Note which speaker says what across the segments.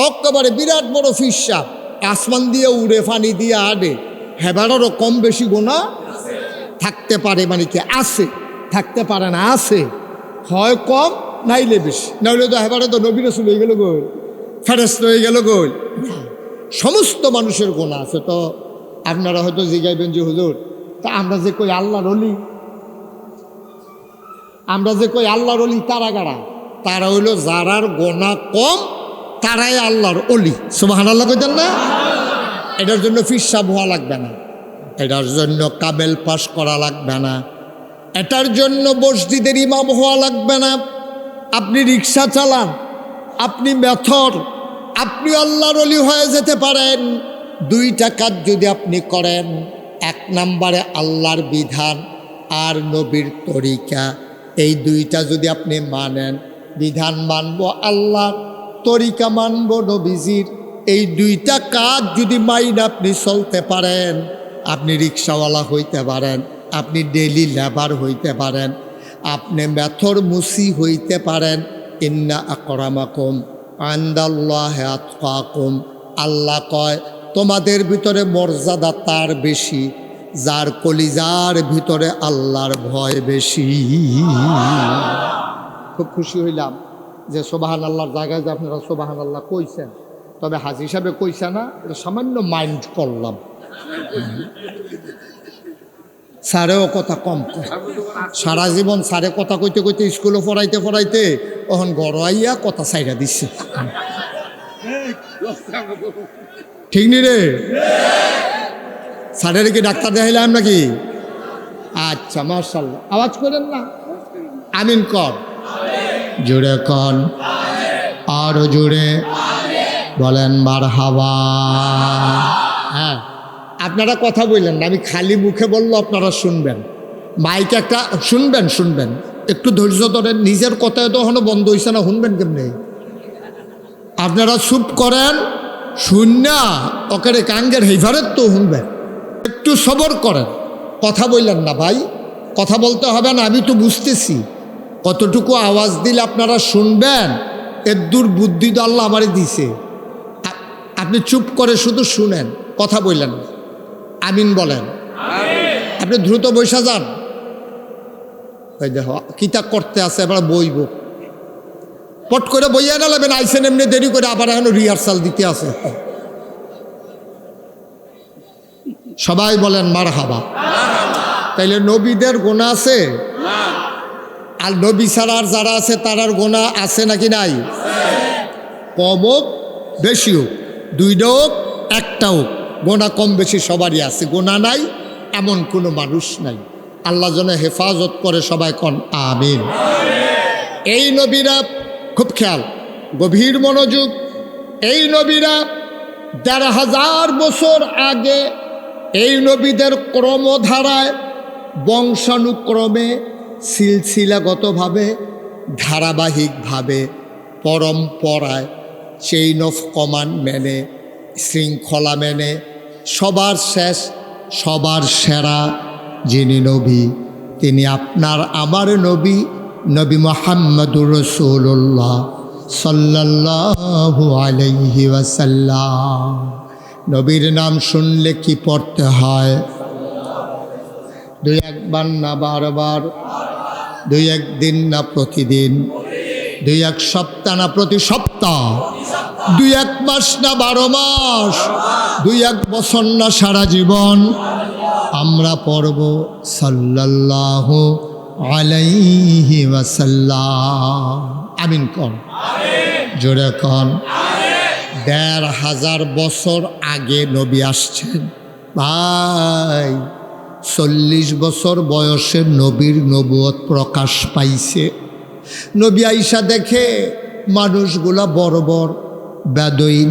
Speaker 1: একেবারে বিরাট বড় ফিসা, আসমান দিয়ে উড়ে পানি দিয়ে আডে, হেবারেরও কম বেশি গোনা থাকতে পারে, মানে কি আছে, থাকতে পারে না, আছে, হয় কম নাইলে বেশি, নাইলে তো হেবারে তো নবী রাসূল হয়ে গেল গোল, ফেরেশতা হয়ে গেল গোল। সমস্ত মানুষের গোনা আছে। তো আপনারা হয়তো জিজ্ঞাইবেন যে হুজুর, তা আমরা যে কই আল্লাহর ওলি, আমরা যে কই আল্লাহর ওলি তারা গাড়া, তারা হইল যারার গোনা কম তারাই আল্লাহর ওলি। সুবহানাল্লাহ কইতেন না? এটার জন্য ফিরসাব হওয়া লাগবে না, এটার জন্য কাবেল পাস করা লাগবে না, এটার জন্য মসজিদের ইমাম হওয়া লাগবে না। আপনি রিক্সা চালান, আপনি মেথর, আপনি আল্লাহর ওলি হয়ে যেতে পারেন। দুইটা কাজ যদি আপনি করেন, এক নম্বরে আল্লাহর বিধান আর নবীর তরিকা, এই দুইটা যদি আপনি মানেন, বিধান মানব আল্লাহ, তরিকা মানব নবীজির, এই দুইটা কাজ যদি মাইন আপনি চলতে পারেন, আপনি রিক্সাওয়ালা হইতে পারেন, আপনি ডেলি লেবার হইতে পারেন, আপনি মেথর মুসি হইতে পারেন। ইন্না আকরামাকুম ইনদাল্লাহি আতকাকুম, আল্লাহ কয় তোমাদের ভিতরে মর্যাদা তার বেশি যার কলিজার ভিতরে আল্লাহর ভয় বেশি। খুব খুশি হইলাম যে সুবহানাল্লাহর জায়গায় যে আপনারা সুবহানাল্লাহ কইছেন, তবে হাজি হিসাবে কইছে না, এটা সামান্য মাইন্ড করলাম। স্যারেও কথা কম কয়, সারা জীবন স্যারে কথা কইতে কইতে স্কুলে পড়াইতে পড়াইতে তখন গড়াইয়া কথা ছাইড়া দিচ্ছে। ঠিক নি রে? স্যারের কি ডাক্তার দেখাইলাম নাকি? আচ্ছা, মাশাআল্লাহ। আওয়াজ করেন না, আমিন কর, জোরে কন, আরো জোরে বলেন মারহাবা। হ্যাঁ, আপনারা কথা বললেন না, আমি খালি মুখে বললো আপনারা শুনবেন, মাইক একটা শুনবেন, একটু ধৈর্য ধরেন। নিজের কথা তো এখনো বন্ধ হয়েছে না, শুনবেন কেমনি? আপনারা চুপ করেন, শুননা ওকে কাঙ্গের হেফারের তো শুনবেন, একটু সবর করেন, কথা বললেন না ভাই, কথা বলতে হবে না, আমি তো বুঝতেছি কতটুকু আওয়াজ দিলে আপনারা শুনবেন, এর দূর বুদ্ধি তো আল্লাহ আমারে দিছে। আপনি চুপ করে শুধু শুনেন, কথা বললেন না, আমিন বলেন। আপনি দ্রুত বৈশা যান, ওই দেখো কিতাব করতে আছে, এবার বইব, পট করে বইয়া না লাগবেন, আইসেন এমনি দেরি করে, আবার এখন রিহার্সাল দিতে আছে। সবাই বলেন মারহাবা। তাইলে নবীদের গোনা আছে, আর নবী ছাড়ার যারা আছে তারার গোনা আছে নাকি নাই? কম হোক বেশি হোক, দুইটা হোক একটা হোক, গোনা কম বেশি সবারই আছে, গোনা নাই এমন কোনো মানুষ নাই। আল্লাহ যেন হেফাজত করে, সবাই কন আমিন। এই নবীরা, খুব খেয়াল, গভীর মনোযোগ, এই নবীরা ১,৫০০ বছর আগে এই নবীদের ক্রমধারায়, বংশানুক্রমে, সিলসিলাগতভাবে, ধারাবাহিকভাবে, পরম্পরায়, চেইন অফ কমান্ড মেনে, শৃঙ্খলা মেনে, সবার শেষ সবার সেরা যিনি নবী, তিনি আপনার আমার নবী, নবী মুহাম্মদুর রাসূলুল্লাহ সাল্লাল্লাহু আলাইহি ওয়াসাল্লাম। নবীর নাম শুনলে কি পড়তে হয়? দুই একবার না বারবার, দুই একদিন না প্রতিদিন, দুই এক সপ্তাহ না প্রতি সপ্তাহ, দুই এক মাস না 12 মাস, দুই এক বছর না সারা জীবন আমরা পড়ব সাল্লাল্লাহু আলাইহি ওয়াসাল্লাম। আমিন কন, জোরে কন। ১,৫০০ বছর আগে নবী আসছেন ভাই, ৪০ বছর বয়সে নবীর নবুয়ত প্রকাশ পাইছে। নবী আইসা দেখে মানুষগুলা বর্বর, বেদইন,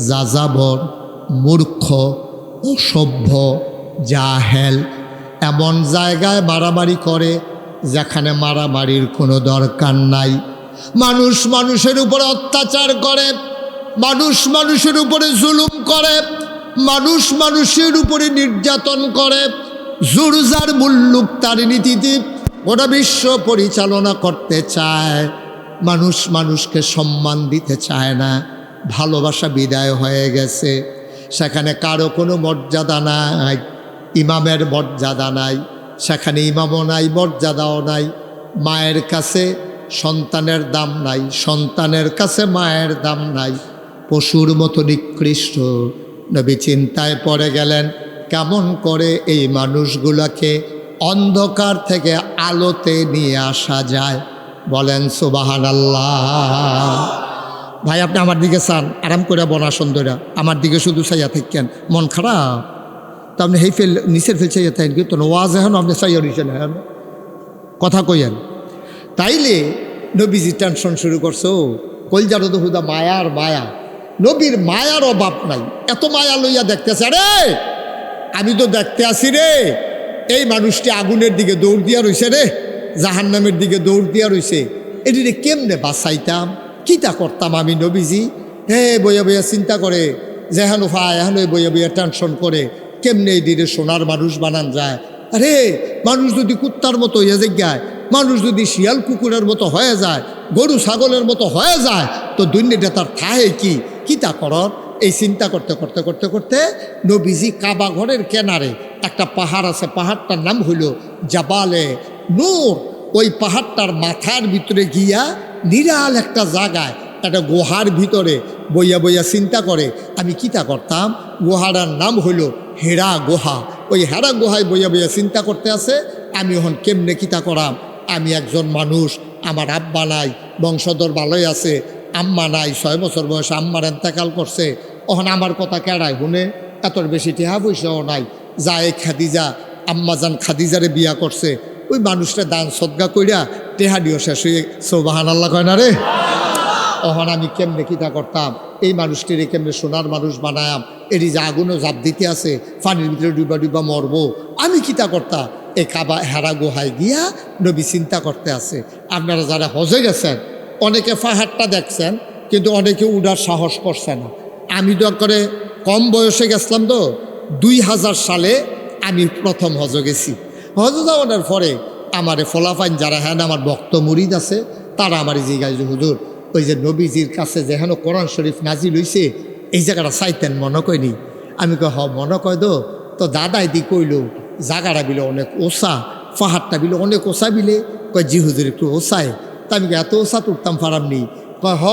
Speaker 1: যাযাবর, মূর্খ, অসভ্য, জাহেল, এমন জায়গায় মারামারি করে যেখানে মারামারির কোনো দরকার নাই। মানুষ মানুষের উপরে অত্যাচার করে, মানুষ মানুষের উপরে জুলুম করে, মানুষ মানুষের উপরে নির্যাতন করে, জুরজার মুল্লুক তার নীতিতে গোটা বিশ্ব পরিচালনা করতে চায়। মানুষ মানুষকে সম্মান দিতে চায় না, ভালোবাসা বিদায় হয়ে গেছে। সেখানে কারো কোনো মর্যাদা নাই, ইমামের মর্যাদা নাই, সেখানে ইমামও নাই, মর্যাদাও নাই। মায়ের কাছে সন্তানের দাম নাই, সন্তানের কাছে মায়ের দাম নাই, পশুর মতো নিকৃষ্ট। নবী চিন্তায় পড়ে গেলেন, কেমন করে এই মানুষগুলোকে অন্ধকার থেকে আলোতে নিয়ে আসা যায়। বলেন সুবহানাল্লাহ। ভাই আপনি আমার দিকে চান, আরাম করে বনা সুন্দরা, আমার দিকে শুধু চাইয়া থাকেন, মন খারাপ তো আপনি সেই নিচের ফেল চাইয়া থাকেন, কিন্তু ওয়াজ এখন আপনি চাইয়া নিছেন এখন কথা কইয়েন। তাইলে নবীজি টেনশন শুরু করছো, কলজার তো হুদা মায়ার মায়া, নবীর মায়ার অভাব নাই, এত মায়া লইয়া দেখতেছে। আরে আমি তো দেখতে আসি রে, এই মানুষটি আগুনের দিকে দৌড় দিয়া রইছে রে, জাহান্নামের দিকে দৌড় দিয়া রইছে, এটিরে কেমনে বাঁচাইতাম, কিতা করতাম আমি নবীজি। হে বইয়া বইয়া চিন্তা করে, যেহেন ফায় এখন বইয়া বইয়া টেনশন করে, কেমনে এই দিনে সোনার মানুষ বানান যায়। আরে মানুষ যদি কুত্তার মতো হয়ে যায়, মানুষ যদি শিয়াল কুকুরের মতো হয়ে যায়, গরু ছাগলের মতো হয়ে যায়, তো দুনিয়াটা তার থাহে কি কিতা করর। এই চিন্তা করতে করতে করতে করতে নবীজি কাবা ঘরের কেনারে একটা পাহাড় আছে, পাহাড়টার নাম হইল জাবালে নূর। ওই পাহাড়টার মাথার ভিতরে গিয়া নিরাল একটা জায়গায়, একটা গুহার ভিতরে বইয়া বইয়া চিন্তা করে, আমি কিতা করতাম। গুহাটার নাম হইল হেরা গুহা। ওই হেরা গুহায় বইয়া বইয়া চিন্তা করতে আছে, আমি এখন কেমনে কিতা করাম। আমি একজন মানুষ, আমার আব্বা নাই, বংশধর ভালোই আছে, আম্মা নাই, 6 বছর বয়সে আম্মার এন্তেকাল করছে। ওখানে আমার কথা কেড়ায় শুনে, এত বেশি টেহা পয়সাও নাই। যায় খাদিজা, আম্মাজান খাদিজারে বিয়া করছে, ওই মানুষটা দান সদগা কইরা টেহা দিও শেষ হয়ে সুবহানাল্লাহ কয় না রে। ওখানে আমি কেমনে কিতা করতাম, এই মানুষটিরে কেমনে সোনার মানুষ বানায়াম, এটি যে আগুনও জাপ দিতে আছে, পানির ভিতরে ডুবা ডুবা মরবো, আমি কিতা করতাম। এই কাবা হেরা গুহায় গিয়া নবী চিন্তা করতে আছে। আপনারা যারা হজে গেছেন, অনেকে পাহাড়টা দেখছেন, কিন্তু অনেকে উড়ার সাহস করছে না। আমি তো করে কম বয়সে গেছিলাম, তো 2000 সালে আমি প্রথম হজ গেছি। হজ যাওয়ার পরে আমার ফলাফাইন যারা হ্যাঁ আমার ভক্ত মুরিদ আছে, তারা আমার জিজ্ঞাসা, হুজুর ওই যে নবীজির কাছে যেহেন কোরআন শরীফ নাজিল হইছে, এই জায়গাটা চাইতেন মনে কয়নি। আমি কই হ মনে কয় দো। তো দাদাই দি কইল, জায়গাটা বিলে অনেক ওসা, পাহাড়টা বিলে অনেক ওসা বিলে। কয় জি হুজুর একটু ওসায়। তা আমি এত ওসা তুলতাম পারামনি। কয় হ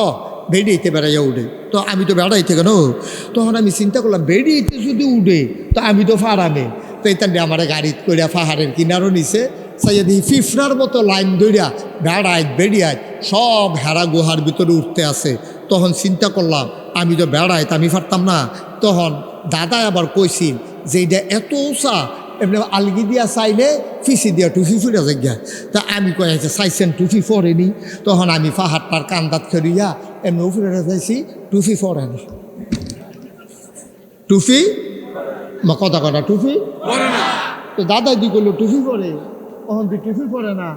Speaker 1: বেড়িয়েতে বেড়াইয়া উঠে। তো আমি তো বেড়াইতে কেন, তখন আমি চিন্তা করলাম বেড়িয়েতে যদি উঠে তো আমি তো ফারামে। তো এখানে আমার গাড়িত কইরা পাহাড়ের কিনারও নিছে, চাইয়া দিই ফিফরার মতো লাইন দইরা বেড়ায় বেড়িয়ায় সব হেরা গুহার ভিতরে উঠতে আছে। তখন চিন্তা করলাম আমি তো বেড়াই, আমি পারতাম না। তখন দাদা আবার কইছিল যে এটা এত উঁচা, এমনি আলগি দিয়া চাইলে ফিসি দিয়া টুফি ফুরে যায়। তা আমি কয়ে চাইছেন টুফি পরেনি। তখন আমি পাহাড়টার কান্দাত খেলিয়া এমনি উপরে চাইছি, টুফি পরে না। টুফি কথা কথা টুফি তো দাদা দি করলো টুফি পরে, তখন তুই টুফি পরে না,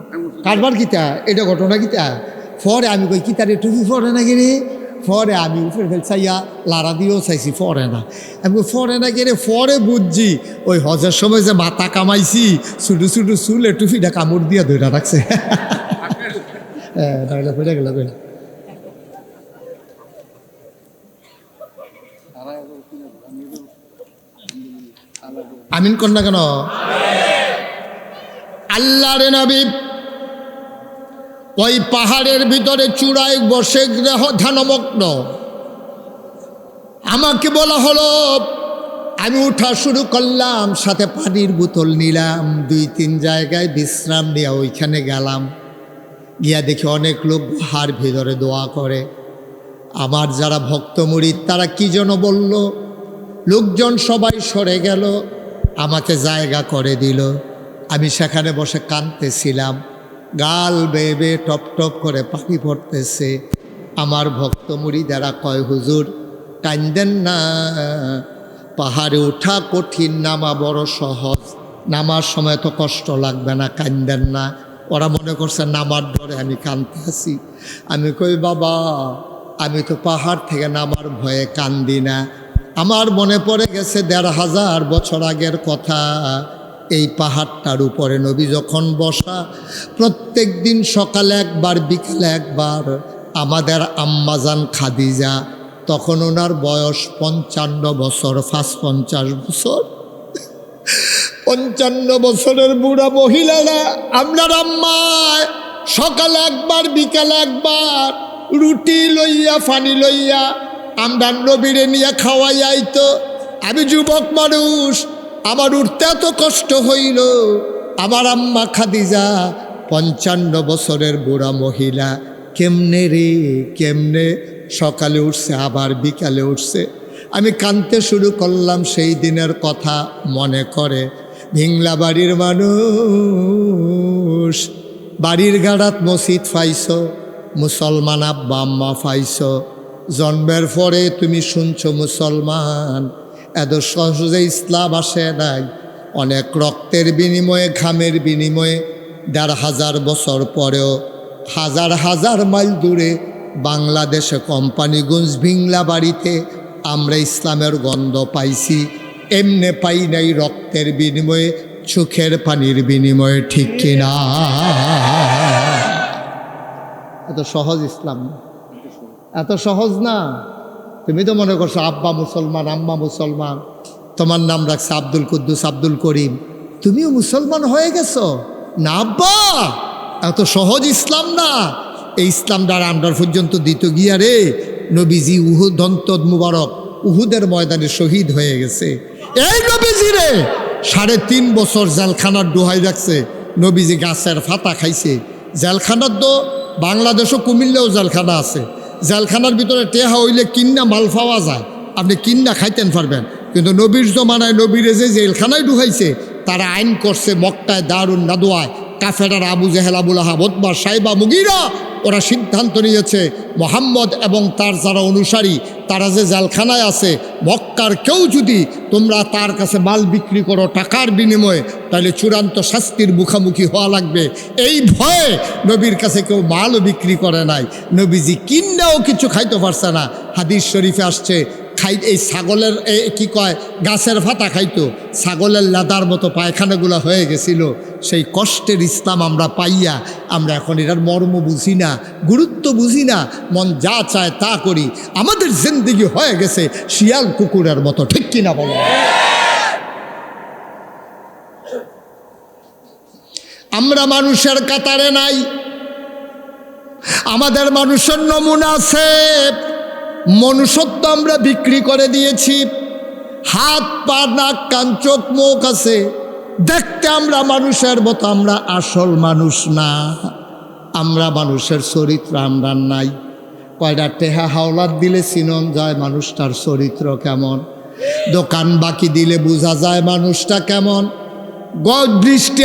Speaker 1: কারবার কিতা এটা ঘটনা কিতা। পরে আমি কই কিতারে টুফি পরে না গেলে, পরে আমি উপরে ফেল চাইয়া লাড়া দিয়েও চাইছি পরে না। আমি পরে না গেলে পরে বুঝছি ওই হজের সময় যে মাথা কামাইছি, ছোটো ছোটো চুলে টুফিটা কামড় দিয়া ধরে রাখছে। হ্যাঁ ফেটে গেল। আমিন কর না কেন? আল্লাহ রে নবী ওই পাহাড়ের ভিতরে চূড়ায় বসে ধ্যানমগ্ন। আমাকে বলা হলো, আমি উঠা শুরু করলাম, সাথে পানির বোতল নিলাম, 2-3 জায়গায় বিশ্রাম নিয়ে ওইখানে গেলাম। গিয়া দেখি অনেক লোক গুহার ভিতরে দোয়া করে। আমার যারা ভক্ত মুরিদ তারা কি যেন বলল, লোকজন সবাই সরে গেল, আমাকে জায়গা করে দিল। আমি সেখানে বসে কাঁদতেছিলাম, গাল বেয়ে বেয়ে টপ টপ করে পানি পড়তেছে। আমার ভক্ত মুরিদেরা কয় হুজুর কান্দেন না, পাহাড়ে ওঠা কঠিন, নামা বড় সহজ, নামার সময় তো কষ্ট লাগবে না, কান্দেন না। ওরা মনে করছে নামার ডরে আমি কাঁদতে আছি। আমি কই বাবা আমি তো পাহাড় থেকে নামার ভয়ে কান্দি না, আমার মনে পড়ে গেছে 1500 বছর আগের কথা। এই পাহাড়টার উপরে নবী যখন বসা, প্রত্যেক দিন সকালে একবার বিকেলে একবার আমাদের আম্মাজান খাদিজা তখন ওনার বয়স 55 বছর, 50 বছর। 55 বছরের বুড়া মহিলারা আপনার আম্মায় সকালে একবার বিকালে একবার রুটি লইয়া পানি লইয়া আমরা নবীরে নিয়ে খাওয়াই আইতো। আমি যুবক মানুষ, আমার উঠতে এত কষ্ট হইল। আমার আম্মা খাদিজা 55 বছরের বুড়া মহিলা কেমনে রে কেমনে সকালে উঠছে আবার বিকালে উঠছে। আমি কাঁদতে শুরু করলাম সেই দিনের কথা মনে করে। ভিংলা বাড়ির মানুষ, বাড়ির গাড়াত মসজিদ পাইছ, মুসলমান আব্বা আম্মা পাইছ, জন্মের পরে তুমি শুনছো মুসলমান। এত সহজে ইসলাম আসে নাই, অনেক রক্তের বিনিময়ে ঘামের বিনিময়ে 1500 বছর পরেও হাজার হাজার মাইল দূরে বাংলাদেশে কোম্পানিগঞ্জ ভিংলা বাড়িতে আমরা ইসলামের গন্ধ পাইছি। এমনে পাই নাই রক্তের বিনিময়ে, চোখের পানির বিনিময়ে, ঠিক কিনা? এত সহজ ইসলাম না, এত সহজ না। তুমি তো মনে করছো আব্বা মুসলমান আম্মা মুসলমান, তোমার নাম রাখছে আব্দুল কুদ্দুস আব্দুল করিম, তুমিও মুসলমান হয়ে গেছো না আব্বা। এত সহজ ইসলাম না। এই ইসলাম দ্বারা আমরা পর্যন্ত দিত গিয়া রে নবীজি উহুদ দন্তদ মুবারক উহুদের ময়দানে শহীদ হয়ে গেছে। এই নবীজি রে 3.5 বছর জেলখানার ডোহাই রাখছে। নবীজি গাছের ফাতা খাইছে। জেলখানার তো বাংলাদেশও কুমিল্লাও জেলখানা আছে। জেলখানার ভিতরে টেহা হইলে কিন্না মাল পাওয়া যায়, আপনি কিন্না খাইতেন পারবেন। কিন্তু নবীর জমানায় নবীরে যে জেলখানায় ঢুকাইছে তারা আইন করছে মক্কায় দারুন নাদোয়ায় কাফেরার আবু জেহেল আবুল আহাব উতবা সাইবা মুগিরা ওরা সিদ্ধান্ত নিয়েছে মোহাম্মদ এবং তার যারা অনুসারী তারা যে জেলখানায় আছে মক্কার কেউ যদি তোমরা তার কাছে মাল বিক্রি করো টাকার বিনিময়ে তাহলে চূড়ান্ত শাস্তির মুখোমুখি হওয়া লাগবে। এই ভয়ে নবীর কাছে কেউ মালও বিক্রি করে নাই। নবীজি কিন্নাও কিছু খাইতে পারছে না। হাদিস শরীফে আসছে এই ছাগলের কি কয় গাছের ফাতা খাইতো, ছাগলের লাদার মতো পায়খানাগুলো হয়ে গেছিল। সেই কষ্টের ইসলাম আমরা পাইয়া আমরা এখন এটার মর্ম বুঝি না, গুরুত্ব বুঝি না, মন যা চায় তা করি। আমাদের জিন্দেগি হয়ে গেছে শিয়াল কুকুরের মতো, ঠিক কিনা বলো? আমরা মানুষের কাতারে নাই। আমাদের মানুষের নমুনা আছে, মনুষ্যত্ব আমরা বিক্রি করে দিয়েছি। হাত পা নাক কান চোখ মুখ আছে, দেখতে আমরা মানুষের মতো, আমরা আসল মানুষ না। আমরা মানুষের চরিত্র আমরা নাই। কয়টা টেহা হাওলাত দিলে চিনন যায় মানুষটার চরিত্র কেমন, দোকান বাকি দিলে বোঝা যায় মানুষটা কেমন। বৃষ্টি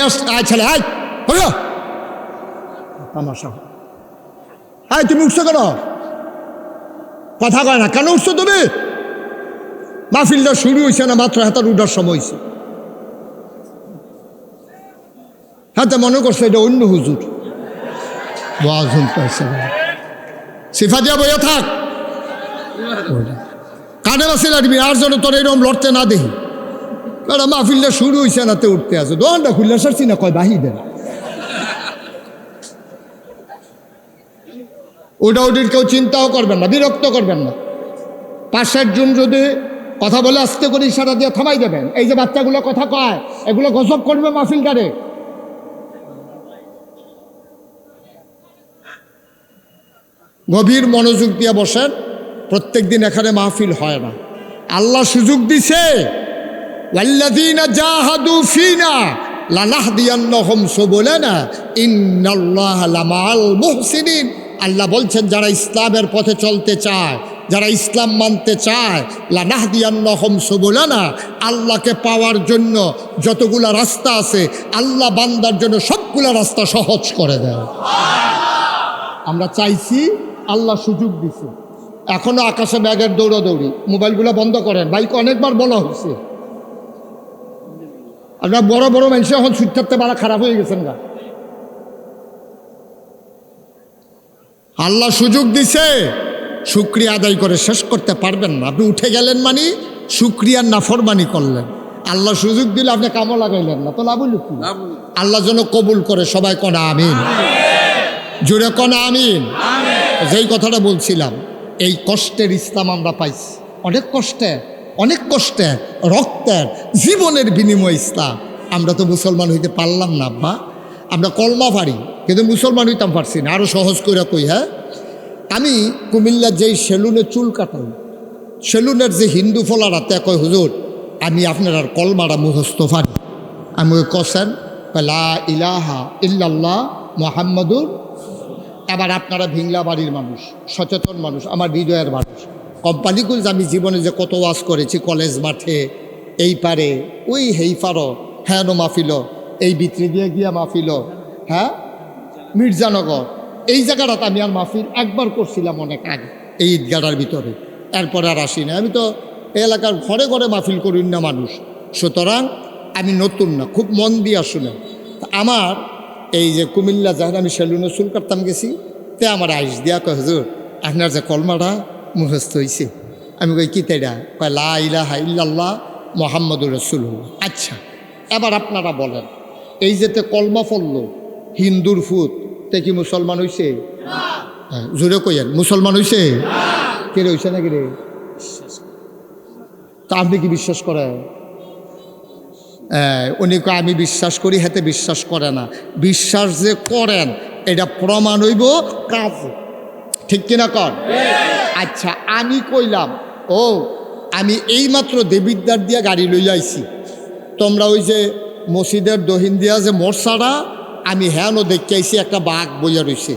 Speaker 1: ছেলে আয় তামাশা, আয় তুমি উঠছো কেন? কথা কয় না কেন? উঠছো তুমি? মাহফিলটা শুরু হয়েছে না মাত্র, হাতার উঠার সময় হয়েছে। হাতে মনে করছে এটা অন্য হুজুর সিফা দিয়া বইয়া থাক, কানে বাসে লাগবি আর যেন তোর এরকম লড়তে না দেখি। মাহফিলটা শুরু হয়েছে না তে উঠতে আছে, দোকানটা খুললে সারছি না কয় বাহি দেন। ওটা ওটির কেউ চিন্তাও করবেন না, বিরক্ত করবেন না। 5-7 জন যদি কথা বলে আস্তে করে ইশারা দিয়ে থামাই দেবেন। এই যে বাচ্চাগুলো কথা কয় এগুলো গজব করবে মাহফিলটারে। গভীর মনোযোগ দিয়ে বসেন। প্রত্যেক দিন এখানে মাহফিল হয় না। আল্লাহ সুযোগ দিছে, ওয়াল্লাযীনা জাহাদু ফীনা লানাহদিয়ান্নাহুম সুবুলানা ইন্নাল্লাহা লামাআল মুহসিনিন। আল্লাহ বলছেন যারা ইসলামের পথে চলতে চায়, যারা ইসলাম মানতে চায়, লানাহদিয়ান্নাহুম সুবুলানা, আল্লাহকে পাওয়ার জন্য যতগুলা রাস্তা আছে আল্লাহ বান্দার জন্য সবগুলা রাস্তা সহজ করে দেয়। আমরা চাইছি, আল্লাহ সুযোগ দিছে। এখনো আকাশে ব্যাগের দৌড়াদৌড়ি, মোবাইলগুলো বন্ধ করেন। বাইক অনেকবার বলা হয়েছে। আপনার বড় বড় মানুষ এখন ছুট থাকতে পারা খারাপ হয়ে গেছেন গা। আল্লাহ সুযোগ দিছে, শুকরিয়া আদায় করে শেষ করতে পারবেন না। আপনি উঠে গেলেন মানে শুকরিয়ার নাফরমানি করলেন। আল্লাহ সুযোগ দিলে আপনি কামও লাগাইলেন না, তো লাভ হইল কি? আল্লাহ যেন কবুল করে। সবাই কনা আমিন, জোরে কনা আমিন। যেই কথাটা বলছিলাম, এই কষ্টের ইসলাম আমরা পাইছি, অনেক কষ্টে রক্তের জীবনের বিনিময় ইসলাম। আমরা তো মুসলমান হইতে পারলাম না আব্বা, আমরা কলমা পারি কিন্তু মুসলমান হইতাম পারছি না। আরও সহজ করে কই, হ্যাঁ, আমি কুমিল্লার যেই সেলুনে চুল কাটাই, সেলুনের যে হিন্দু ফলারা তে কয় হুজুর আমি আপনার আর কলমারা মুখস্থ পারি। আমি ওই কসেন লা ইলাহা ইল্লাল্লাহ মুহাম্মাদুর। আবার আপনারা ভিংলা বাড়ির মানুষ, সচেতন মানুষ, আমার হৃদয়ের মানুষ, কোম্পানিগুলো আমি জীবনে যে কত ওয়াজ করেছি, কলেজ মাঠে এই পারে ওই হেই পারো হ্যাঁ মাহফিল, এই ভিতরে দিয়ে গিয়া মাহফিল, হ্যাঁ মির্জানগর এই জায়গাটাতে আমি আর মাহফিল একবার করছিলাম অনেক আগে এই ঈদগাড়ার ভিতরে, এরপরে আর আসি না। আমি তো এই এলাকার ঘরে ঘরে মাহফিল করি না মানুষ, সুতরাং আমি নতুন না, খুব মন দিয়ে শুনে। আমার এই যে কুমিল্লা যখন আমি সেলুনে চুল কাটতাম গেছি, তে আমার আইস দিয়া কয় হুজুর আপনার যে কলমাটা মুখস্থ হয়েছে। আমি কই কি তাইরা? কয় লা ইলাহা ইল্লাল্লাহ মুহাম্মাদুর রাসূলুল্লাহ। আচ্ছা এবার আপনারা বলেন, এই যেতে কলমা পড়ল হিন্দুর ফুত, তে কি মুসলমান হইছে? হ্যাঁ, জোরে কইয়েন, মুসলমান হইছে? কে রে হইছে নাকি রে? তা আপনি কি বিশ্বাস করেন? উনি আমি বিশ্বাস করি, হাতে বিশ্বাস করে না। বিশ্বাস যে করেন এটা প্রমাণ হইব কাজ, ঠিক কিনা কর? আচ্ছা আমি কইলাম ও আমি এইমাত্র দেবিদ্বার দিয়া গাড়ি লইয়া আইছি, তোমরা ওই যে মসজিদের দহিন দিয়া যে মোরসারা আমি হ্যাঁও দেখতে আইছি একটা বাঘ বইয়া রয়েছে।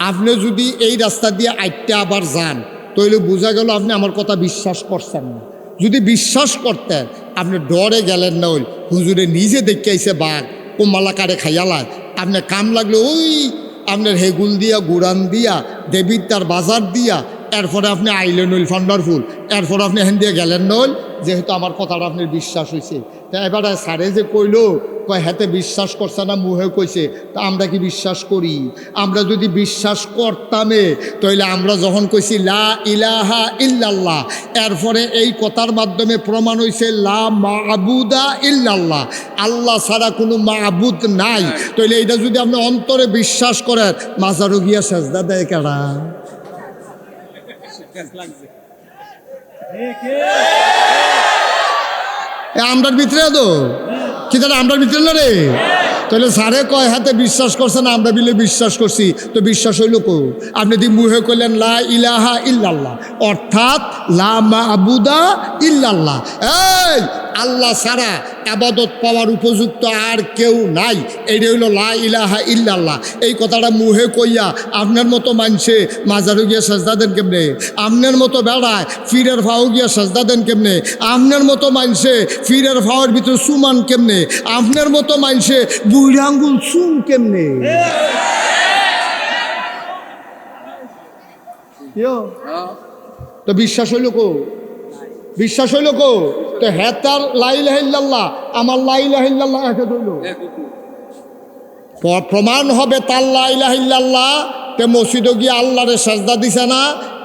Speaker 1: আপনি যদি এই রাস্তা দিয়ে আইটটা আবার যান তাহলে বোঝা গেল আপনি আমার কথা বিশ্বাস করছেন না। যদি বিশ্বাস করতেন আপনি ডরে গেলেন না, ওই হুজুরে নিজে দেখতে আইছে বাঘ ও মালাকারে খাইয়ালায়, আপনার কাম লাগলো ওই আপনার হেগুল দিয়া গুড়ান দিয়া দেবীর তার বাজার দিয়া, এরপরে আপনি আইলেন ওই ফান্ডারফুল, এরপরে আপনি হেন দিয়ে গেলেন নইল, যেহেতু আমার কথাটা আপনার বিশ্বাস হয়েছে। তা এবারে স্যারে যে কইলো কয় হাতে বিশ্বাস করছে না মুহে কইছে, তা আমরা কি বিশ্বাস করি? আমরা যদি বিশ্বাস করতামে তাহলে আমরা যখন কইছি লা ইলাহা ইল্লাল্লাহ, এরপরে এই কথার মাধ্যমে প্রমাণ হয়েছে লা মাবুদা ইল্লাল্লাহ, আল্লাহ ছাড়া কোনো মাবুদ নাই, তাহলে এটা যদি আপনি অন্তরে বিশ্বাস করেন, মাজারও গিয়া সেজদা দেয় কেডা? আমরার ভিতরে তো কি তাহলে আমরার ভিতরে না রে? তাহলে স্যারে কয় হাতে বিশ্বাস করছে না, আমরা বিলে বিশ্বাস করছি, তো বিশ্বাস হইল কো? আপনি যদি মুহে কইলেন লা ইলাহা ইল্লাল্লাহ, অর্থাৎ লা মাবুদা ইল্লাল্লাহ, এই আল্লাহ ছাড়া আবাদত পাওয়ার উপযুক্ত আর কেউ নাই, এইটা হইল লা ইলাহা ইল্লাল্লাহ। এই কথাটা মুহে কইয়া আপনার মতো মানছে মাজারও গিয়া সাজদা দেন কেমনে? আপনার মতো বেড়ায় ফিরের ফাও গিয়া সাজদা দেন কেমনে? আপনার মতো মানছে ফিরের ফাওয়ার ভিতরে সুমান কেমনে? আপনার মতো মানছে বুড়ি আঙ্গুল চুম কেমনে? তো বিশ্বাস হইল কো? বিশ্বাস হইল কো? তো হ্যাঁ তার লা ইলাহা ইল্লাল্লাহ, আমার লা ইলাহা ইল্লাল্লাহ এক হইল, প্রমাণ হবে তার লা ইলাহা ইল্লাল্লাহ। তে মসজিদে গিয়ে আল্লাহরে সাজদা দিছে না,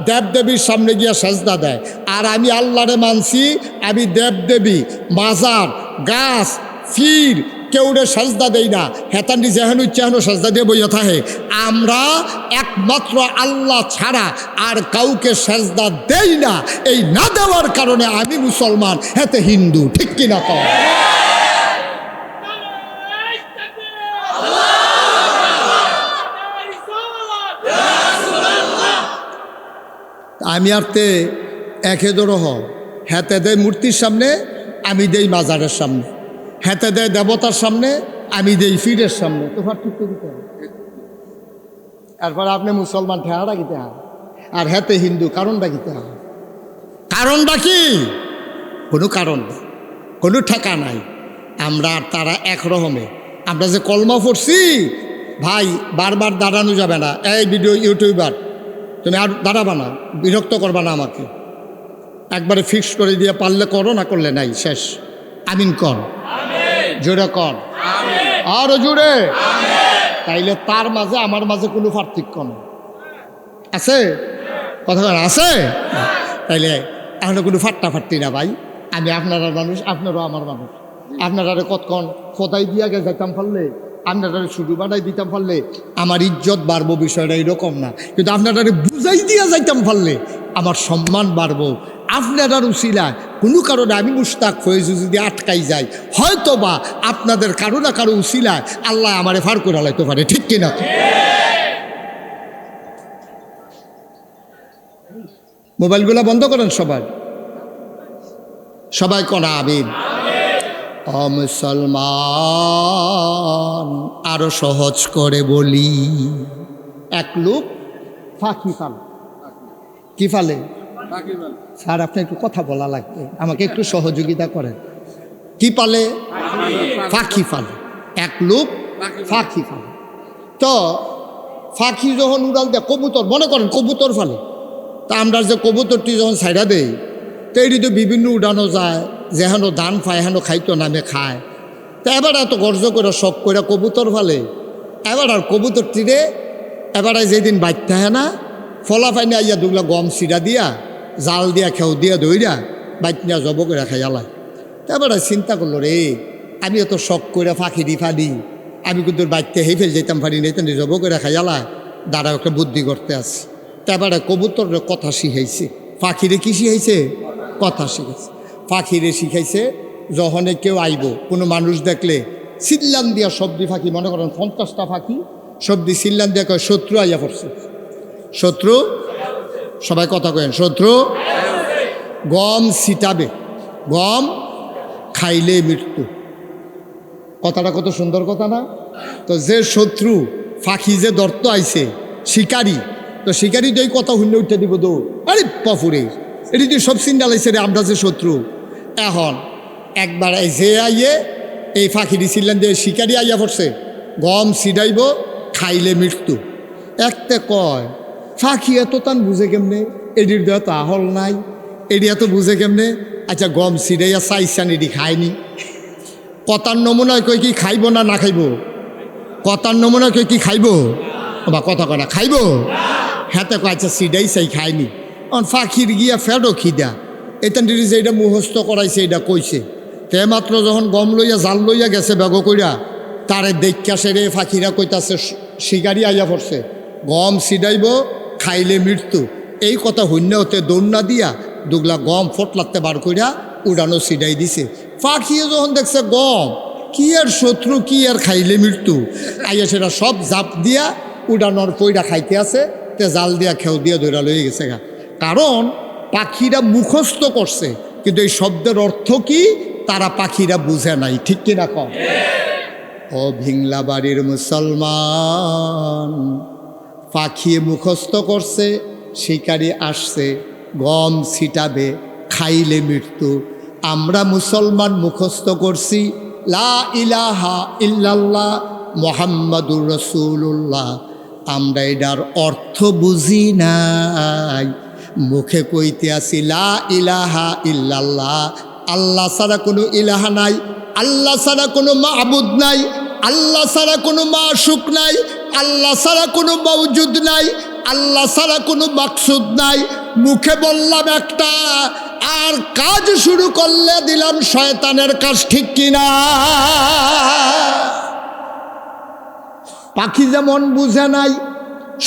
Speaker 1: দেবদেবীর সামনে গিয়া সাজদা দেয়। আর আমি আল্লাহরে মানছি, আমি দেবদেবী মাজার গাছ ফির কেউরে সাজদা দেই না, হেতান্ডি যেহেন ইচ্ছাহেন সাজদা দিয়ে বইয়া থাকে। আমরা একমাত্র আল্লাহ ছাড়া আর কাউকে সাজদা দেই না, এই না দেওয়ার কারণে আমি মুসলমান, হেতে হিন্দু, ঠিক কিনা কও? আমি আর তে একে দরো হ, হেতে দেয় মূর্তির সামনে, আমি দেই মাজারের সামনে, হেতে দেয় দেবতার সামনে, আমি দেই ফিরের সামনে, তো পার্থক্য দিতে হবে। এরপর আপনি মুসলমান ঠেহারা কিতে হয় আর হেতে হিন্দু, কারণটা কিতে হয়? কারণটা কি? কোনো কারণ নেই, কোনো ঠেকা নাই। আমরা আর তারা একরকমে। আমরা যে কলমা পড়ছি ভাই, বারবার দাঁড়ানো যাবে না। এই ভিডিও ইউটিউবার তুমি আর দাঁড়াবা না, বিরক্ত করবা না আমাকে, একবারে ফিক্স করে দিয়ে পারলে করো, না করলে নাই, শেষ। আমিন কর, জোরে কর, আরো জোরে। তাইলে তার মাঝে আমার মাঝে কোনো পার্থক্য নেই, আছে কথা আছে? তাইলে এখন কোনো ফাট্টাফাট্টি না ভাই, আমি আপনারা মানুষ, আপনারও আমার মানুষ। আপনারা কতক্ষণ খোদাই দিয়া গে যাইতাম পারলে, আপনারা শুধু বাড়াই দিতাম পারলে আমার ইজ্জত বাড়বো, বিষয়টা এরকম না। কিন্তু আপনারা বুঝাই দিয়া যাইতাম পারলে আমার সম্মান বাড়বো। আপনার উসিলায় কোনো কারণে আমি মুশতাক ফয়েজ যদি আটকাই যাই, হয়তো বা আপনাদের কারো না কারো উসিলায় আল্লাহ আমারে ফার করে লাইতে পারে, ঠিক কিনা? মোবাইলগুলো বন্ধ করেন সবাই, সবাই কোন আমিন। ও মুসলমান, আরো সহজ করে বলি, এক লোক ফাঁকি ফাল, কি ফালে? স্যার আপনি একটু কথা বলা লাগবে, আমাকে একটু সহযোগিতা করেন। কি পালে? ফাঁকি ফালে। এক লোক ফাঁকি ফালে। তো ফাঁকি যখন উড়াল দেয়, কবুতর মনে করেন কবুতর ফালে, তা আমরা যে কবুতরটি যখন ছাইড়া দেই, তো এটি তো বিভিন্ন উড়ানো যায়, যেহেন ধান পায় হেন খাইতো নামে খায়। তা এবার এত গর্জ করে শখ করে কবুতর ফালে, এবার আর কবুতরটিরে এবার যেদিন বাচ্চা হয় না, ফলা পাইনি আইয়া দুগুলা গম সিরা দিয়া জাল দিয়া খেউ দিয়া দইরা বাইতনিয়া জব করে খাইয়ালায়। তা এবার চিন্তা করলো, রে আমি এত শখ করে ফাঁকি দি ফালি, আমি কিন্তু বাচ্চা হেই ফেল যেতাম পারি না, তেন জব করে খাইয়ালায়, দাঁড়া একটা বুদ্ধি করতে আসি। তা এবারে কবুতর কথা শিখাইছে, পাখিরে কি শিখাইছে? কথা শিখাইছে। পাখিরে শিখাইছে যখন কেউ আইব, কোনো মানুষ দেখলে সিল্লান দিয়া সবজি ফাঁকি, মনে করেন 50টা ফাঁকি সবজি সিল্লান দিয়া কয় শত্রু আইয়া পড়ছে, শত্রু, সবাই কথা কেন, শত্রু গম ছিটাবে, গম খাইলে মৃত্যু। কথাটা কত সুন্দর কথা না? তো যে শত্রু ফাঁকি যে দর্ত আইছে শিকারি, তো শিকারি তো এই কথা শূন্য উঠে দিব দৌড়, আরে পফুরে এটি তুই সব চিন্তা লাইছে রে, আমরা যে শত্রু। এখন একবার যে আইয়ে এই ফাঁকি দিছিলেন যে শিকারি আইয়া পড়ছে, গম ছিটাইব খাইলে মৃত্যু। একতে কয় ফাঁকি এত টান বুঝে কেমনে, এটির দেহ তো আহল নাই, এটি এত বুঝে কেমনে? আচ্ছা গম ছিটাইয়া চাইছান, এটি খায়নি। কথার নমুনায় কই কি খাইব না না খাইব? কথার নমুনায় কই কি খাইব? বা কথা কয় না খাইব, হাতে কয় আচ্ছা ছিটাই চাই খায়নি। অন ফাঁকির গিয়া ফেডো খিদা, এতান যে এটা মুখস্থ করাইছে এটা কইছে। তে মাত্র যখন গম লইয়া জাল লইয়া গেছে বেগ কইরা, তারে দেখা সেরে ফাঁকিরা কইতাছে শিকারি আইয়া পড়ছে, গম ছিটাইব খাইলে মৃত্যু। এই কথা হইন্য হতে দৌড়না দিয়া দুগলা গম ফটলাতে বার কইরা উড়ানো ছিটাই দিছে। ফাঁকিয়ে যখন দেখছে গম কি আর শত্রু, কি আর খাইলে মৃত্যু, আইয়া সেটা সব জাপ দিয়া উড়ানোর পইরা খাইতে আছে। তে জাল দিয়া খেউ দিয়া দৌড়া লইয়া গেছে গা। কারণ পাখিরা মুখস্থ করছে, কিন্তু এই শব্দের অর্থ কি তারা পাখিরা বুঝে নাই, ঠিক কিনা কম? ও ভিংলা বাড়ির মুসলমান, পাখি মুখস্থ করছে শিকারি আসছে গম ছিটাবে খাইলে মৃত্যু। আমরা মুসলমান মুখস্থ করছি লা ইলাহা ইল্লাল্লাহ মুহাম্মাদুর রাসূলুল্লাহ, আমরা এটার অর্থ বুঝি নাই, মুখে কইতে আসি লা ইলাহা ইল্লাল্লাহ, আল্লাহ ছাড়া কোনো ইলাহা নাই, আল্লাহ ছাড়া কোনো মাবুদ নাই, আল্লাহ ছাড়া কোনো মাশুক নাই, আল্লাহ ছাড়া কোনো মওজুদ নাই, আল্লাহ ছাড়া কোনো মাকসুদ নাই। মুখে বললাম একটা, আর কাজ শুরু করলে দিলাম শয়তানের কাজ, ঠিক কিনা? পাখি যেমন বুঝে নাই,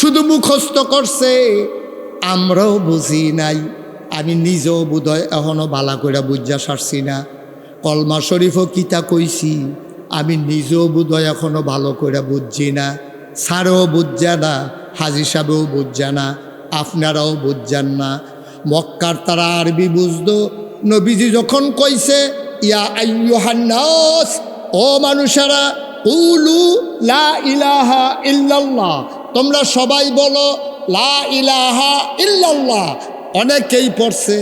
Speaker 1: শুধু মুখস্থ করছে, আমরাও বুঝি নাই। আমি নিজেও বোধহয় এখনো বালা করে বুঝা সারছি না। কলমা শরীফও কিতা কইছি, আমি নিজেও বোধহয় এখনো ভালো করে বুঝছি না। স্যারও বুঝছে না, হাজি সাহেবও বুঝছে না, আপনারাও বুঝছেন না। মক্কার তারা আরবি বুঝতো। নবীজি যখন কইছে ইয়া আইয়ুহান নাস, ও মানুষেরা, কুলু লা ইলাহা ইল্লাল্লাহ, তোমরা সবাই বলো লা ইলাহা ইল্লাল্লাহ। অনেকেই পড়ছে,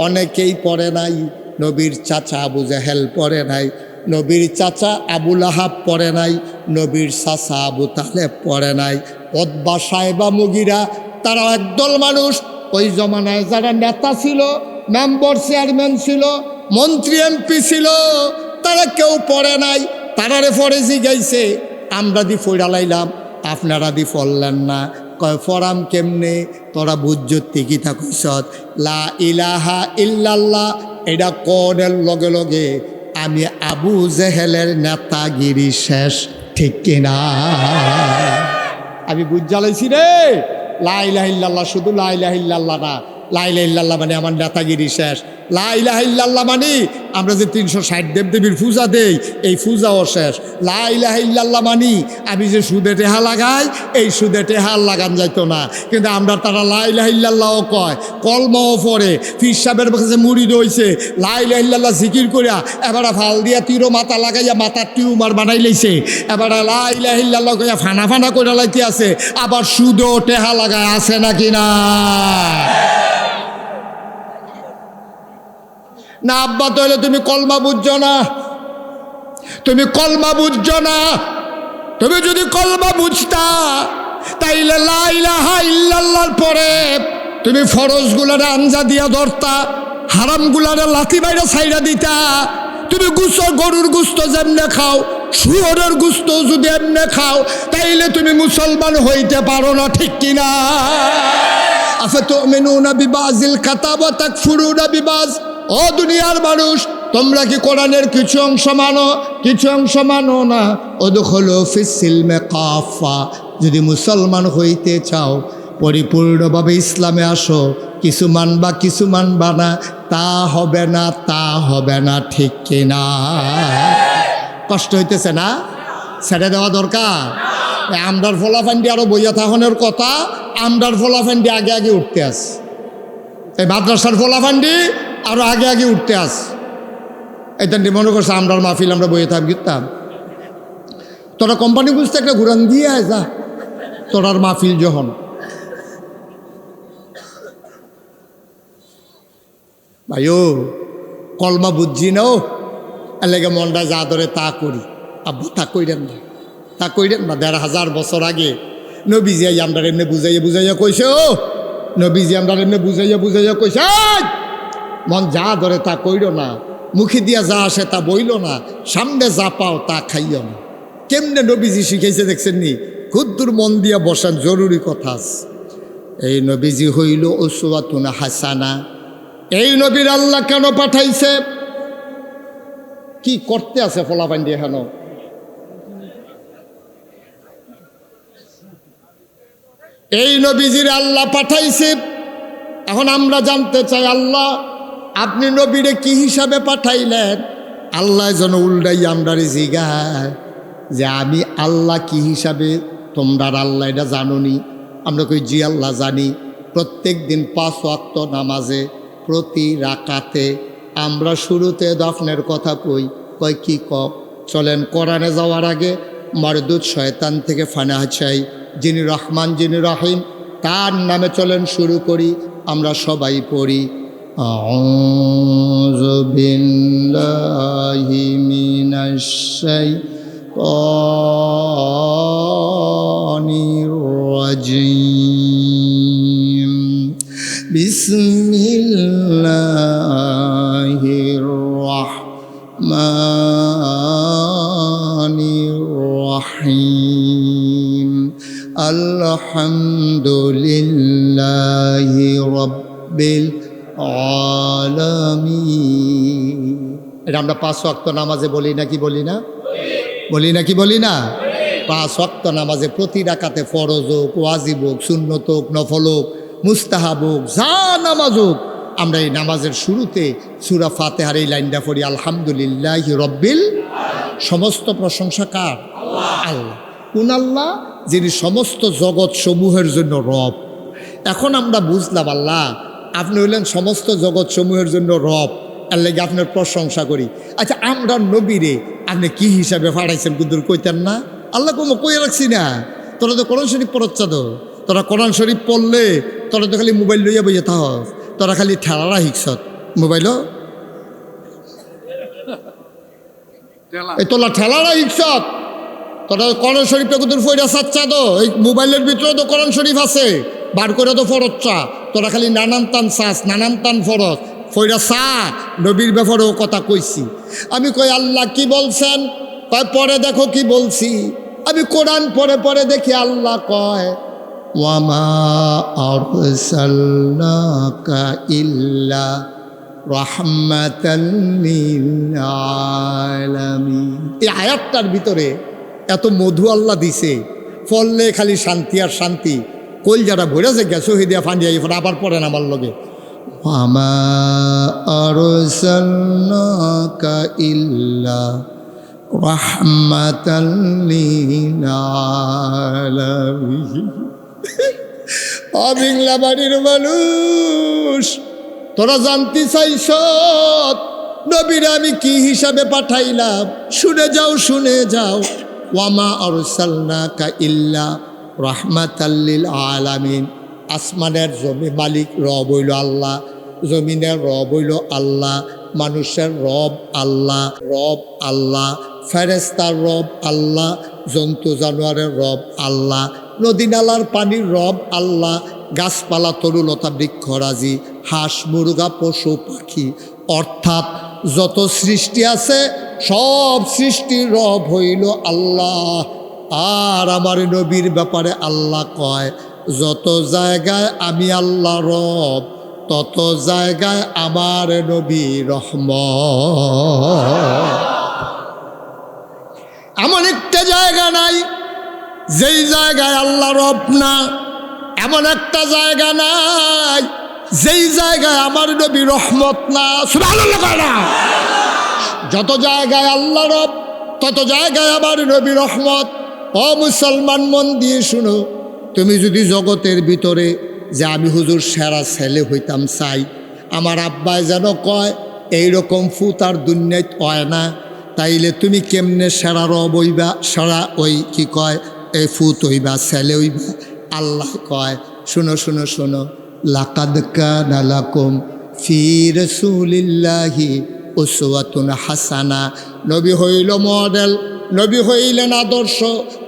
Speaker 1: অনেকেই পড়ে নাই। নবীর চাচা আবু জাহেল পড়ে নাই, নবীর চাচা আবু লাহাব পড়ে নাই, নবীর চাচা আবু তালেব পড়ে নাই। উতবা সাইবা মুগিরা তারা একদল মানুষ, ওই জমানায় যারা নেতা ছিল, মেম্বার চেয়ারম্যান ছিল, মন্ত্রী এমপি ছিল, তারা কেউ পড়ে নাই। তারারে পড়ে জিগাইছে, আমরা দি ফইরা লাইলাম, আপনারা দি পড়লেন না। কয় ফরাম কেমনে, তোরা বুঝতে কি থাকুস লা ইলাহা ইল্লাল্লাহ, এটা কোনের লগে লগে আমি আবু জেহেলের নেতাগিরি শেষ, ঠিক কিনা? আমি বুঝালাইছি রে, লা ইলাহা ইল্লাল্লাহ শুধু লা ইলাহা ইল্লাল্লাহ না, লা ইলাহা ইল্লাল্লাহ মানে আমার নেতাগিরি শেষ, লা ইলাহা ইল্লাল্লাহ মানে আমরা যে 360 দেবদেবীর পূজা দেই এই পূজাও শেষ, লা ইলাহা ইল্লাল্লাহ মানে আমি যে সুদে টেহা লাগাই এই সুদে টেহা লাগান যাইতো না। কিন্তু আমরা তারা লা ইলাহা ইল্লাল্লাহও কয়, কলমাও পড়ে, পীর সাহেবের কাছে মুড়ি রয়েছে, লা ইলাহা ইল্লাল্লাহ জিকির করিয়া এবারে ফাল দিয়া তীরও মাথা লাগাইয়া মাথার টিউমার বানাই লাইছে, এবারে লা ইলাহা ইল্লাল্লাহ কইয়া ফানা ফানা করে লাইতে আছে, আবার সুদও টেহা লাগায় আছে নাকি না? না আব্বা, তাহলে তুমি কলমা বুঝছো না, তুমি কলমা বুঝছো না। তুমি যদি কলমা বুঝতা তাইলে লা ইলাহা ইল্লাল্লাহর পরে তুমি ফরজগুলারে আঞ্জা দিয়া ধরতা, হারামগুলারে লাথি বাইরে ছাইড়া দিতা। তুমি গরুর গুস্ত যেমনে খাও, শুয়োরের গুস্ত যদি এমনে খাও, তাইলে তুমি মুসলমান হইতে পারো না, ঠিক কিনা? আফাতুমিনুনা বিবাযিল কিতাব ওয়া তাকফুরুনা বিবায। ও দুনিয়ার মানুষ, তোমরা কি কোরআনের কিছু অংশ মানো, কিছু অংশ মানো না? উদখুলু ফিস সিলমি কাফা। যদি মুসলমান হইতে চাও, পরিপূর্ণভাবে ইসলামে আসো, কিছু মানবা কিছু মানবা না, তা হবে না, তা হবে না, ঠিক কিনা? কষ্ট হইতেছে না? ছেড়ে দেওয়া দরকার। আমরার ফলাফান্ডি আরো বইয়া থাকনের কথা, আমরার ফলাফান্ডি আগে আগে উঠতে আস, এই মাদ্রাসার ফলাফান্ডি আরো আগে আগে উঠতে আস। এটা মনে করছে আমরার মাহফিল আমরা বইয়ে থাকতাম। তোরা কোম্পানি বুঝতে একটা ঘুরান দিয়ে যা, তোরার মাহফিল যখন ভাইও কলমা বুঝছি না, ও এলাকা মনটা যা ধরে তা করি। আব্বু তা কইরেন না, তা কইরেন না। ১,৫০০ বছর আগে নবীজি আমরা এমনি বুঝাইয়া বুঝাইয়া কইছে, ও নবীজি আমরা এমনি বুঝাইয়া বুঝাইয়া কইছে, মন যা ধরে তা কইর না, মুখে দিয়া যা আসে তা বইল না, সামনে যা পাও তা খাইও না। কেমনে নবীজি শিখাইছে দেখছেন নি? খুদ্দুর মন দিয়া বসান, জরুরি কথা। এই নবীজি হইল উসওয়াতুন হাসানা। এই নবীর আল্লাহ কেন পাঠাইছে? কি করতে আছে ফলাফান দিয়ে? হেন এই নবীজির আল্লাহ পাঠাইছে। এখন আমরা জানতে চাই, আল্লাহ আপনি নবীরে কি হিসাবে পাঠাইলেন? আল্লাহ যেন উল্টাই আমরারে জিগায় যে আমি আল্লাহ কি হিসাবে, তোমরা আল্লাহ এটা জানো নি? আমরা কই জি আল্লাহ জানি। প্রত্যেক দিন 5 ওয়াক্ত নামাজে প্রতি রাকাতে আমরা শুরুতে দফনের কথা কই কি চলেন কোরআনে যাওয়ার আগে মারদুদ শয়তান থেকে ফানা চাই, যিনি রহমান যিনি রহিম, তার নামে চলেন শুরু করি। আমরা সবাই পড়ি আউযু বিল্লাহি মিনাশ শাইতানির রাজিম। বিসমিল্লাহির রাহমানির রাহিম। আলহামদুলিল্লাহি রাব্বিল আলামিন। এটা আমরা 5 ওয়াক্ত নামাজে বলি নাকি বলি না? বলি নাকি বলি না? 5 ওয়াক্ত নামাজে প্রতি রাকাতে ফরজ হোক, ওয়াজিব হোক, সুন্নত হোক, নফল হোক, মুস্তাহাব হোক, যা নামাজ হোক, আমরা এই নামাজের শুরুতে সূরা ফাতিহার এই লাইনটা পড়ি, আলহামদুলিল্লাহি রাব্বিল। সমস্ত প্রশংসা কার? আল্লাহ। কোন আল্লাহ? যিনি সমস্ত জগৎ সমূহের জন্য রব। এখন আমরা বুঝলাম আল্লাহ আপনি হইলেন সমস্ত জগৎ সমূহের জন্য রব, এর লাগে আপনার প্রশংসা করি। আচ্ছা, আমরা নবীরে আপনি কি হিসাবে পাঠাইছেন কুদুর কইতেন না? আল্লাহ কোনো কই রাখছি না। তোরা তো কোরআন শরীফ পড়ছা, তো তোরা কোরআন শরীফ পড়লে তোরা তো খালি মোবাইল লইয়া বইয়া থাক, তোরা খালি ঠেলারা শিখছত মোবাইলও, এই তোলা ঠেলারা শিখছত। তোরা কোরআন শরীফটা কুদুর ফইরা চাচ্ছা, তো এই মোবাইলের ভিতরে তো কোরআন শরীফ আছে, বার করে তো ফরচ্ছা। তোরা খালি নানান তান চাস, নানান তান ফরজ ফইরা চা। নবীর ব্যাপারেও কথা কইছি। আমি কই আল্লাহ কি বলছেন? কয় পরে দেখো কি বলছি। আমি কোরআন পরে পরে দেখি আল্লাহ কয় ওয়ামা আরসালনাকা ইল্লা রাহমাতাল লিল আলামিন। এই আয়াতটার ভিতরে এত মধু আল্লাহ দিছে, ফললে খালি শান্তি আর শান্তি। কইল যারা ভরে যে গেছো হিদিয়া ফান্ডিয়া আবার পড়েন আমার লগে। ওয়ামা আরসালনাকা ইল্লা রাহমাতাল লিল আলামিন। অবিংলা বাড়ির মানুষ, তোরা জানতে চাইছ নবীর আমি কি হিসাবে পাঠাইলাম? শুনে যাও, শুনে যাও। ওয়ামা আরসালনাকা ইল্লা রাহমাতাল লিল আলামিন। আসমানের জমি মালিক রব হইল আল্লাহ, জমিনের রব হইল আল্লাহ, মানুষের রব আল্লাহ, রব আল্লাহ, ফেরেস্তার রব আল্লাহ, জন্তু জানোয়ারের রব আল্লাহ, নদী নালার পানির রব আল্লাহ, গাছপালা তরুলতা বৃক্ষরাজি, হাঁস মুরগা পশু পাখি, অর্থাৎ যত সৃষ্টি আছে সব সৃষ্টির রব হইল আল্লাহ। আর আমার নবীর ব্যাপারে আল্লাহ কয়, যত জায়গায় আমি আল্লাহ রব, তত জায়গায় আমার নবী রহমত। এমন একটা জায়গা নাই যেই জায়গায় আল্লাহ রব না, এমন একটা জায়গা নাই যেই জায়গায় আমার নবী রহমত না। সুবহানাল্লাহ কয় না? যত জায়গায় আল্লাহ রব, তত জায়গায় আমার নবী রহমত। ও মুসলমান, মন দিয়ে শুনো, তুমি যদি জগতের ভিতরে যে আমি হুজুর সেরা ছেলে হইতাম চাই, আমার আব্বায় যেন কয় এইরকম ফুতার দুনিয়ায় হয় না, তাইলে তুমি কেমনে সেরা রব হইবা, সেরা ওই কি কয় এই ফুত হইবা, ছেলে হইবা? আল্লাহ কয়, শুনো শুনো শোনো, লাকাদ কানা লাকুম ফি রাসূলিল্লাহি উসওয়াতুন হাসানা। নবী হইল মডেল, নবী হইলেন আদর্শ,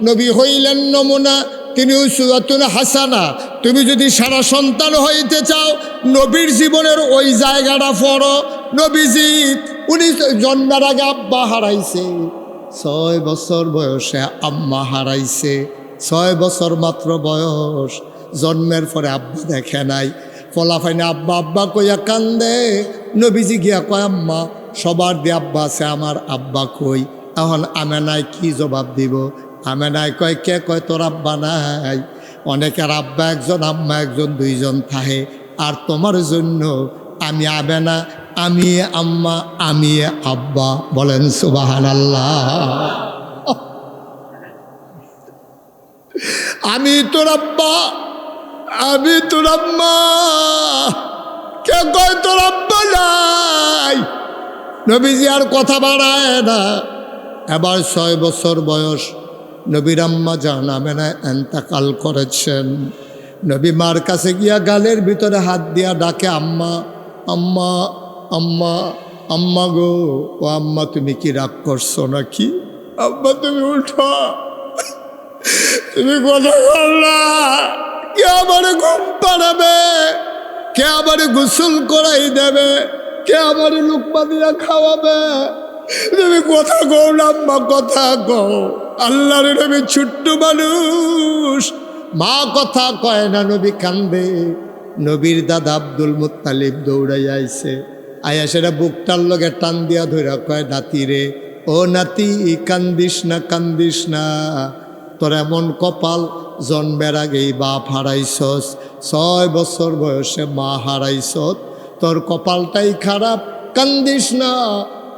Speaker 1: নবী হইলেন নমুনা, তিনি উসওয়াতুন হাসানা। তুমি যদি সারা সন্তান হইতে চাও, নবীর জীবনের ওই জায়গাটা পড়ো। নবীজি উনি জন্মের আগে আব্বা হারাইছে, 6 বছর বয়সে আম্মা হারাইছে, 6 বছর মাত্র বয়স, জন্মের পরে আব্বা দেখে নাই। ফলাফাইনে আব্বা আব্বা কইয়া কান্দে। নবীজি গিয়া কয়, আম্মা সবার দিয়ে আব্বা আছে, আমার আব্বা কই? এখন আমেনায় কি জবাব দিব? আমেনায় কয়, কে কয় তোর আব্বা নাই? অনেকের আব্বা একজন, আম্মা একজন, 2 জন থাকে। আর তোমার জন্য আমি আমেনা, আমি আম্মা, আমি আব্বা। বলেন সুবহানাল্লাহ। আমি তোর আব্বা, আমি তোর আম্মা, কে কয় তোর আব্বা নাই? নবীজি আর কথা বাড়ায় না। এবার 6 বছর বয়স, নবীর আম্মা জান আমেনা এন্তেকাল করেছেন। নবী মার কাছে গিয়া গালের ভিতরে হাত দিয়া ডাকে, আম্মা আম্মা আম্মা, আম্মা গো, ও আম্মা তুমি কি রাগ করছো নাকি? আম্মা তুমি উঠো, তুমি কথা বল না। কে আমারে ঘুম পাড়াবে? কে আমারে গোসল করাই দেবে? কে আমারে লুকমা দিয়া খাওয়াবে? তুমি কথা কও না আম্মা, কথা কও। আল্লাহর নবী ছোট্ট মানুষ, মা কথা কয় না, নবী কান্দে। নবীর দাদা আব্দুল মুত্তালিব দৌড়াই আইছে, আয়া সেটা বুকটার লগে টান দিয়া ধইরা কয়, নাতি রে, ও নাতি কান্দিস না, কান্দিস না। তোর এমন কপাল, জন্মের আগেই বাপ হারাইছস, 6 বছর বয়সে মা হারাইছত, তোর কপালটাই খারাপ, কান্দিস না।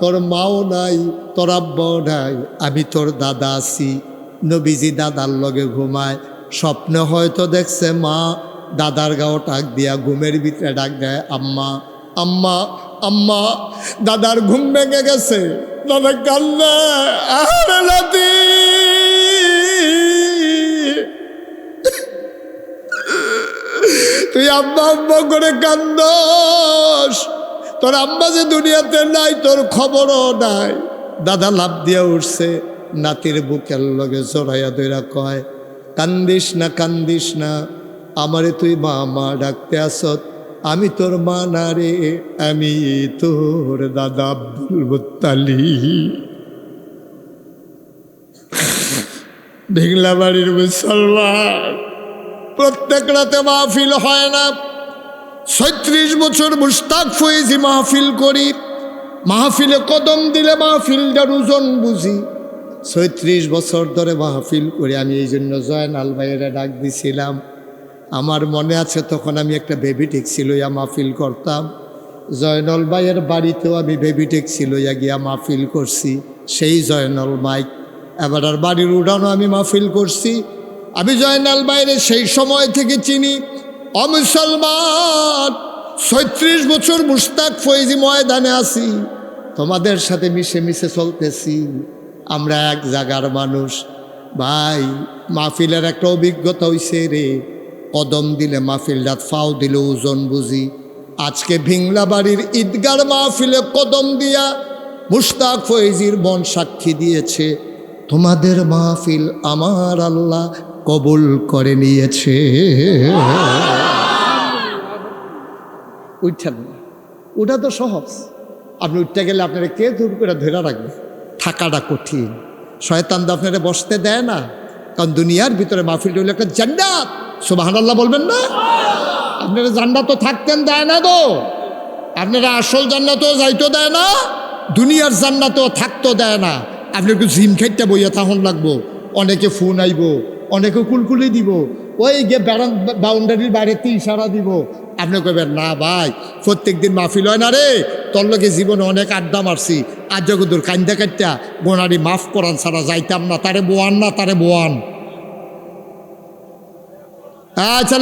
Speaker 1: তোর মাও নাই, তোর আব্বাও নাই, আমি তোর দাদা আছি। নবীজি দাদার লগে ঘুমায়, স্বপ্নে হয়তো দেখছে মা দাদার গাও টাক দিয়া ঘুমের ভিতরে ডাক দেয়, আম্মা আম্মা আম্মা। দাদার ঘুম ভেঙে গেছে, দাদা কান্দে, আরে নাতি। তুই আম্মা আম্মা করে কান্দস, তোর আম্মা যে দুনিয়াতে নাই, তোর খবরও নাই। দাদা লাভ দিয়া উঠছে, নাতির বুকের লগে জড়াইয়া ধইরা কয়, কান্দিস না, কান্দিস না, আমারে তুই মা মা ডাকতে আসত, আমি তোর মা না রে, আমি তোর দাদা আব্দুল মুত্তালিব। ভিংলা বাড়ির মুসলমান, প্রত্যেক রাতে মাহফিল হয় না। 36 বছর মুশতাক ফয়েজি মাহফিল করি, মাহফিলে কদম দিলে মাহফিলটার ওজন বুঝি। 36 বছর ধরে মাহফিল করি আমি। এই জন্য জয়নাল ভাইয়েরা ডাক দিছিলাম, আমার মনে আছে তখন আমি একটা বেবি ট্যাক্সি লইয়া মাহফিল করতাম। জয়নল ভাইয়ের বাড়িতেও আমি বেবি ট্যাক্সি লইয়া গিয়া মাহফিল করছি, সেই জয়নল মাইক। এবার আর বাড়ির উড়ানো আমি মাহফিল করছি। আমি জয়নাল ভাইয়ের সেই সময় থেকে চিনি। অমুসলমান ৩৬ বছর মুশতাক ফৈজি ময়দানে আছি, তোমাদের সাথে মিশে মিশে চলতেছি, আমরা এক জায়গার মানুষ। ভাই মাহফিলের একটা অভিজ্ঞতা হইছে রে, কদম দিলে মাহফিল রাত ফাও দিলে ওজন বুঝি। আজকে ভিংলা বাড়ির ঈদগার মাহফিলে কদম দিয়া মুশতাক ফৈজির বোন সাক্ষী দিয়েছে, তোমাদের মাহফিল আমার আল্লাহ কবুল করে নিয়েছে। উঠছেন না, ওটা তো সহজ। আপনি উঠতে গেলে আপনারা কে দূর করে ধরে রাখবে? থাকাটা কঠিন। শয়তান তো আপনারা বসতে দেয় না, কারণ দুনিয়ার ভিতরে মাহফিলটা হলো একটা জান্নাত। সুবহানাল্লাহ বলবেন না? আপনারা জান্নাতও থাকতেন দেয় না তো, আপনারা আসল জান্নাতও যাইতো দেয় না, দুনিয়ার জান্নাতও থাকতো দেয় না। আপনি একটু জিম খাইতে বইয়া তখন লাগবো, অনেকে ফোন আইব, অনেকে কুলকুলি দিব, ওই গে বাউন্ডারির বাইরেতে ইশারা দিব। আপনি কইবেন না ভাই প্রত্যেক দিন মাহফিল হয় না রে, তোর লগে জীবনে অনেক আড্ডা মারছি, আর যখন কান্দা কাটটা গোনারি মাফ করান ছাড়া যাইতাম না, তারে বোয়ান না, তারে বোয়ান। আচ্ছা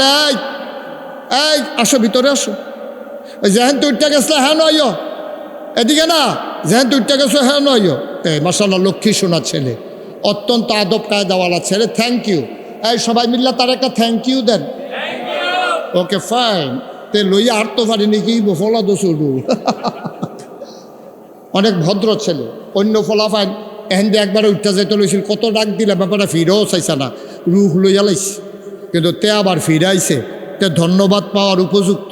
Speaker 1: এই আসো ভিতরে আসো। যেহেন তুইটা গেছে হ্যাঁ নয়, এদিকে না, যেহেন তুইটা গেছো হ্যাঁ নয়। মাশাআল্লাহ লক্ষ্মী শোনার ছেলে, অত্যন্ত আদব কায়দাওয়ালা ছেলে। Thank you. এই সবাই মিল্লা তার একটা থ্যাংক ইউ দেন। Okay fine. তে লইয়া আর তো পারিনি কি ফলা দোষুডু। অনেক ভদ্র ছেলে, অন্য ফলা ফাইন এহেন দিয়ে একবার উঠতে যাইতে লইছিল, কত ডাক দিলে ব্যাপারটা ফিরেও চাইছে না, রুখ লইয়া লাইছে, কিন্তু তে আবার ফিরাইছে। তে ধন্যবাদ পাওয়ার উপযুক্ত।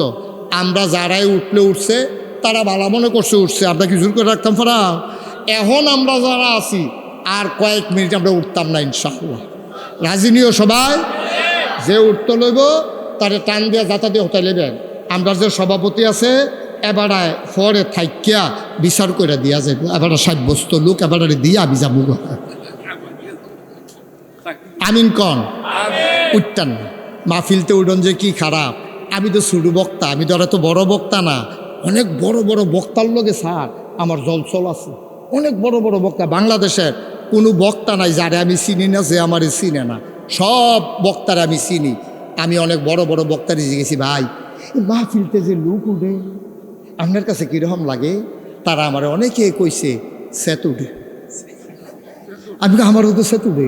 Speaker 1: আমরা যারাই উঠলে উঠছে তারা ভালো মনে করছে উঠছে, আমরা কি জোর করে রাখতাম পারা? এখন আমরা যারা আছি আর কয়েক মিনিট আমরা উঠতাম না ইনশাআল্লাহ। রাজিনীয় সবাই যে উঠতে লইব তারে টান দিয়া যাতা দিয়ে হতে লেবেন। আমরা যে সভাপতি আছে এবারে পরে থাইকিয়া বিচার করে দিয়া যাব, এবারে সাব্যস্ত লোক এবারে দিয়া আমি যাবো। আমিন কন উঠতেন না। মাহফিলতে উঠন যে কি খারাপ। আমি তো ছোট বক্তা, আমি তো আর এত বড় বক্তা না। অনেক বড় বড় বক্তার লগে স্যার আমার জলচল আছে। অনেক বড় বড় বক্তা, বাংলাদেশের কোনো বক্তা নাই যারে আমি চিনি না, যে আমারে চিনে না। সব বক্তারে আমি চিনি। আমি অনেক বড় বড় বক্তারে জিজ্ঞেসি, ভাই মাহফিলতে যে লোক উঠে আপনার কাছে কীরকম লাগে? তারা আমার অনেকে কইছে সেত উঠে। আমি আমারও তো সেত উঠে।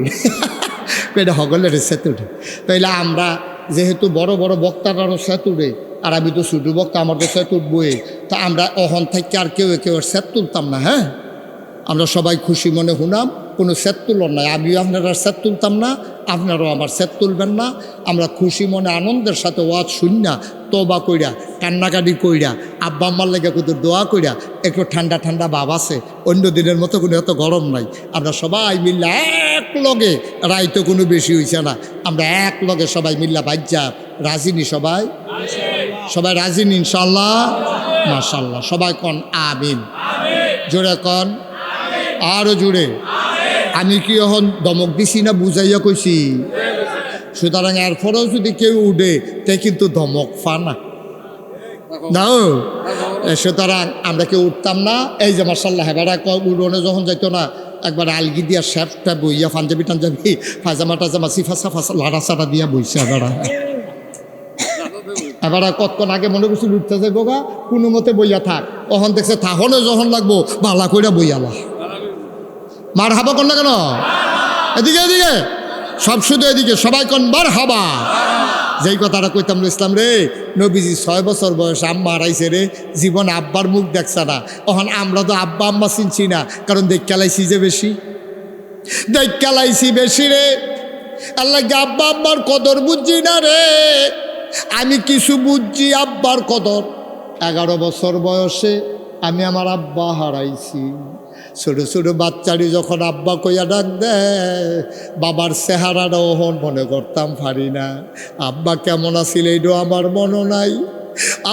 Speaker 1: এটা হগলের সেত উঠে। তাইলে আমরা যেহেতু বড় বড় বক্তারারও সেত উঠে, আর আমি তো ছোটো বক্তা, আমার তো সেত উঠবই। তা আমরা অহন থেকে আর কেউ সেত তুলতাম না। হ্যাঁ, আমরা সবাই খুশি মনে শুনাম, কোনো সেত তুলন নাই। আমিও আপনারা সেত তুলতাম না, আপনারাও আমার সেত তুলবেন না। আমরা খুশি মনে আনন্দের সাথে ওয়াজ শুননা, তওবা কইরা, কান্নাকাটি কইরা, আব্বা আম্মার লেগে কত দোয়া কইরা, একটু ঠান্ডা ঠান্ডা ভাব আছে। অন্য দিনের মতো কোনো এত গরম নাই। আমরা সবাই মিল্লা এক লগে, রাইতো কোনো বেশি হইছে না, আমরা এক লগে সবাই মিল্লা বাজ্যা রাজিনি। সবাই সবাই রাজিনি ইনশাল্লাহ, মাশাল্লাহ। সবাই কন আমিন, জোরে কন, আরো জুড়ে। আমি কি এখন দমক দিছি না বুঝাইয়া কইছি? সুতরাং এরপরেও যদি কেউ উঠে তে কিন্তু ধমক ফানা না। সুতরাং আমরা কেউ উঠতাম না। এই যে মার্শাল্লাহ হেবারা উড়নে যখন যাইতো না, একবার আলগি দিয়া শ্যাপটা বইয়া পাঞ্জাবি টাঞ্জাবি ফাজামা টাজামা সিফাসা ফাঁসা লাড়া চাড়া দিয়া বইছে। এবার কতক্ষণ আগে মনে করছিল উঠতে যাইব গা, কোনো মতে বইয়া থাক। তখন দেখছে থাহনে যখন লাগবো বালা কইরা বইয়ালা। মার হাবা কন না কেন? এদিকে এদিকে সব শুধু এদিকে সবাই কন মার হাবা। যেই কথাটা কইতাম ইসলাম রে, নবীজি 6 বছর বয়স আম্মা হারাইছে রে, জীবন আব্বার মুখ দেখছে না। তখন আমরা তো আব্বা আম্মা চিনছি না, কারণ দেখালাইছি যে বেশি, দেখালাইছি বেশি রে। আল্লাহ আব্বা আব্বার কদর বুঝছি না রে। আমি কিছু বুঝছি আব্বার কদর। 11 বছর বয়সে আমি আমার আব্বা হারাইছি। ছোটো ছোটো বাচ্চারি যখন আব্বা কইয়া ডাক দেয়, বাবার চেহারাটা ওহন মনে করতাম পারি না। আব্বা কেমন আছিল এইটাও আমার মনে নাই।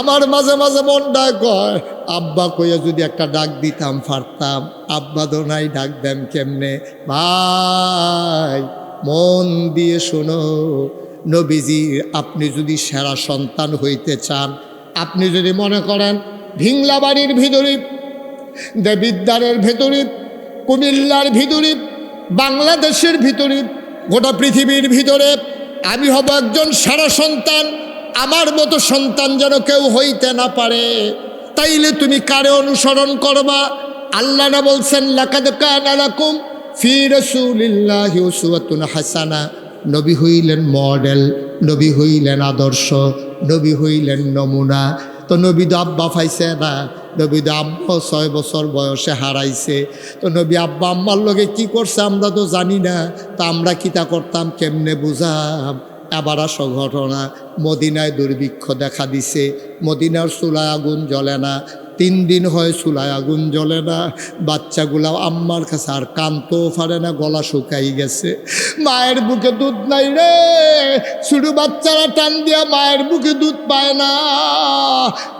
Speaker 1: আমার মাঝে মাঝে মনটা কয় আব্বা কইয়া যদি একটা ডাক দিতাম পারতাম। আব্বা তো নাই, ডাক দেন কেমনে? ভাই মন দিয়ে শোনো, নবীজি আপনি যদি সেরা সন্তান হইতে চান, আপনি যদি মনে করেন ভিংলাবাড়ির ভিতরে, দেবিদ্বারের ভেতরে, কুমিল্লার ভিতরে, বাংলাদেশের ভিতরে, গোটা পৃথিবীর ভিতরে আমি হব একজন সেরা সন্তান, আমার মতো সন্তান যেন কেউ হইতে না পারে, তাইলে তুমি কারে অনুসরণ করবা? আল্লাহ না বলছেন লাকাদ কানা লাকুম ফি রাসূলিল্লাহি উসওয়াতুন হাসানা। নবী হইলেন মডেল, নবী হইলেন আদর্শ, নবী হইলেন নমুনা। তো নবী তো আব্বা পাইছে না, নবী তো আব্বা 6 বছর বয়সে হারাইছে। তো নবী আব্বা আম্মার লগে কি করছে আমরা তো জানি না, তা আমরা কিতা করতাম কেমনে বুঝাম? আবার আসো ঘটনা, মদিনায় দুর্ভিক্ষ দেখা দিছে, মদিনার চুলায় আগুন জ্বলে না, 3 দিন হয় চুলায় আগুন জ্বলে না। বাচ্চাগুলা আম্মার কাছে আর কানতেও পারে না, গলা শুকাই গেছে। মায়ের বুকে দুধ নাই রে, ছোট বাচ্চারা টান দিয়া মায়ের বুকে দুধ পায় না।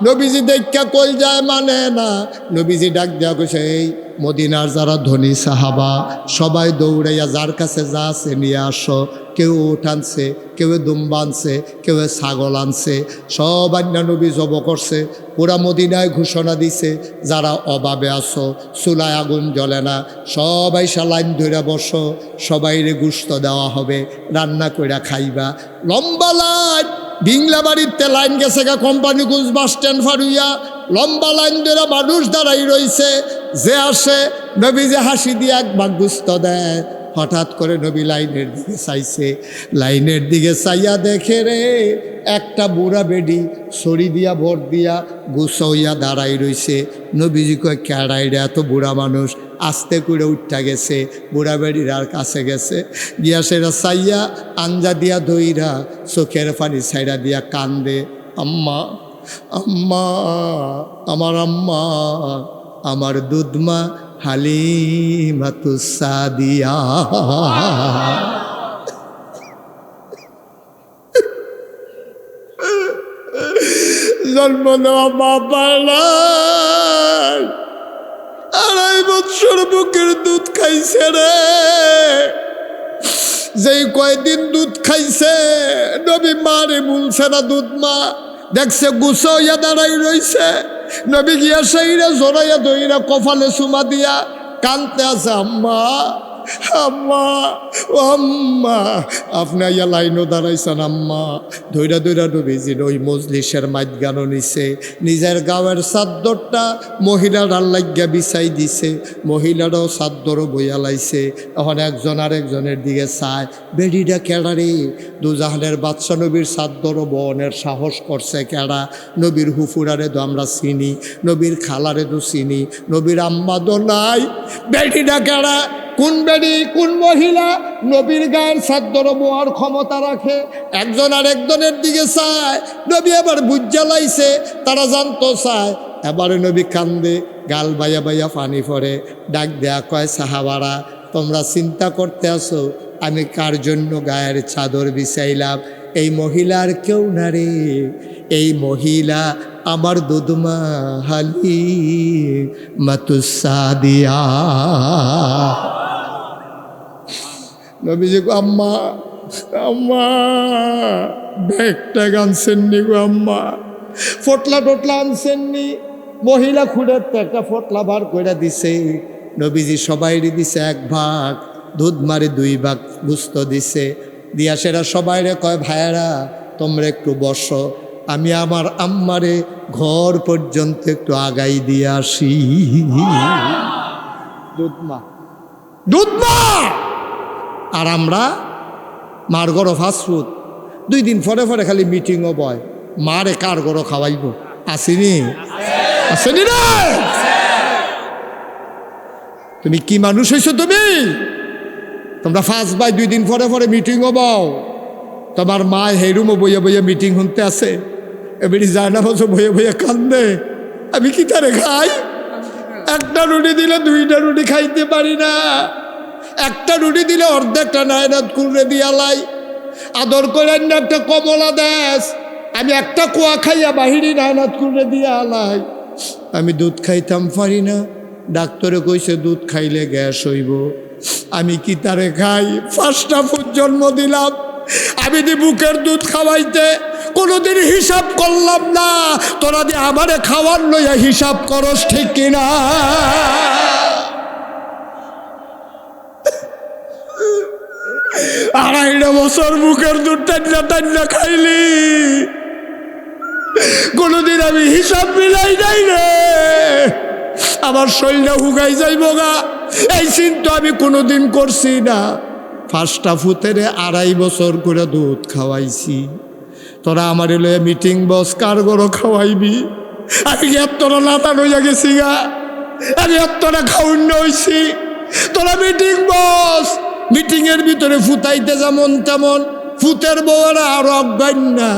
Speaker 1: নবীজি দেখা কই যায় মানে না। নবীজি ডাক দেওয়া কইছে, এই মদিনার যারা ধনী সাহাবা সবাই দৌড়াইয়া যার কাছে যা আছে নিয়ে আসো। কেউ উট আনছে, কেউ দুম্বা আনছে, কেউ ছাগল আনছে, সব আন্না নবী জব করছে। পুরা মদিনায় ঘোষণা দিছে, যারা অভাবে আসো, চুলায় আগুন জ্বলে না, সবাই লাইন ধরে বসো, সবাইরে গোশত দেওয়া হবে, রান্না কইরা খাইবা। লম্বা লাইন, ভিংলা বাড়িতে লাইন গেছে গা কোম্পানিগঞ্জ বাস স্ট্যান্ড ফারুইয়া, লম্বা লাইন ধরে মানুষ দাঁড়াই রইছে। যে আসে নবী যে হাসি দিয়ে এক ভাগ গোশত দেয়। হঠাৎ করে নবী লাইনের দিকে চাইছে, লাইনের দিকে চাইয়া দেখে রে একটা বুড়া বেডি ছড়ি দিয়া ভোট দিয়া গুছাইয়া দাঁড়াই রইছে। নবীজি কয় কেড়াই রে, এত বুড়া মানুষ? আস্তে করে উঠা গেছে, বুড়া বেডির আর কাছে গেছে, গিয়া সেরা চাইয়া আঞ্জা দিয়া দইরা চোখের পানি ছাইড়া দিয়া কান্দে, আম্মা আম্মা, আমার আম্মা, আমার দুধমা হালিমাতুস সাদিয়া। জন্ম দেওয়া মা পায়, 2.5 বছর বুকের দুধ খাইছে রে। যেই কয়দিন দুধ খাইছে নবী মারে বলছে না দুধ মা, দেখছে গুছাইয়া দাঁড়াই রইছে। নবী গিয়া সেইরা জড়াইয়া দইরা কপালে চুমা দিয়া কানতে আছে, আম্মা আম্মা ও আম্মা। আপনি ইয়া লাইনও দাঁড়াইছেন আম্মা। ধৈরা ধৈরা নবীজির ওই মজলিসের মাঝখানো নিছে, নিজের গাঁয়ের চাদরটা মহিলার লাগিয়া বিছাই দিছে, মহিলারাও চাদরও বইয়া লাইছে। এখন একজন আরেকজনের দিকে চায়, বেডিটা কেড়া রে? দুজাহানের বাদশা নবীর চাদরও বনের সাহস করছে কেড়া? নবীর হুফুরারে তো আমরা চিনি, নবীর খালারে তো চিনি, নবীর আম্মা তো নাই। বেডিটা কেড়া? কোন বেডি, কোন মহিলা নবীর গায়ের চাদর বোয়ার ক্ষমতা রাখে? একজন আর একজনের দিকে চায়। নবী আবার বুঝা লাইছে, তারা জানতো চায়। এবারে নবী কান্দে, গাল বাইয়া বাইয়া পানি পড়ে, ডাক দেয়া কয়, সাহাবারা তোমরা চিন্তা করতে আসো আমি কার জন্য গায়ের চাদর বিছাইলাম? এই মহিলার কেউ না রে, এই মহিলা আমার দুধমা হালিমাতুস সাদিয়া। নবীজি গো আম্মা আম্মা, ব্যাগটা আনছেননি গো আম্মা, ফটলা টটলা আনছেননি? মহিলা খুঁড়ের তো একটা ফটলা বার করে দিছে। নবীজি সবাইরে দিছে 1 ভাগ, দুধ মারে 2 ভাগ গুস্ত দিছে। দিয়া সেরা সবাইরে কয়, ভাইয়ারা তোমরা একটু বসো, আমি আমার আম্মারে ঘর পর্যন্ত একটু আগাই দিয়ে আসি। দুধমা দুধমা। আর আমরা মার গড় ফাস্টফুড, 2 দিন পরে পরে খালি মিটিংও বয়, মারে কার গড় খাওয়াইব? আসেনি? আসেনি রে? তুমি কি মানুষ হইছো? তোমরা 5 ভাই 2 দিন পরে পরে মিটিংও বও। তোমার মা হেরুমও বইয়া বইয়া মিটিং শুনতে আছে, এবারে যায় না বলছো বইয়া বইয়া কান্দে। আমি কি তারে খাই? একটা রুটি দিলে 2টা রুটি খাইতে পারি না, একটা রুটি দিলে অর্ধেকটা নায়নাত করে দিয়ালাই। আদর করে একটা কমলা দেশ, আমি একটা কুয়া খাইয়া বাহিরি নায়নাত করে দিয়ালাই। আমি দুধ খাইতাম পারি না, ডাক্তারে কইছে দুধ খাইলে গ্যাস হইব। আমি কি তারে খাই? 5টা ফুট জন্ম দিলাম, আমি দি বুকের দুধ খাওয়াইতে কোনোদিন হিসাব করলাম না, তোরা দিয়ে আমারে খাওয়ার লইয়া হিসাব করস, ঠিক কিনা? 2.5 বছর বুকের দুধ টান্না টান্না খাইলি, কোনোদিন আমি হিসাব মিলাই নাই রে। আমার শরীরটা হুগাই যাইব গা, এই চিন্তা আমি কোনোদিন করছি না। 5টা ফুতেরে 2.5 বছর করে দুধ খাওয়াইছি, তোরা আমার লয়ে মিটিং বস কার গরো খাওয়াইবি? আমি এতটা নাতান হইয়া গেছি গা, আমি এতটা খাউন্য হইছি। তোরা মিটিং বস, মিটিংয়ের ভিতরে ফুতাইতে যেমন তেমন, ফুতের বউরা আরো অজ্ঞান না।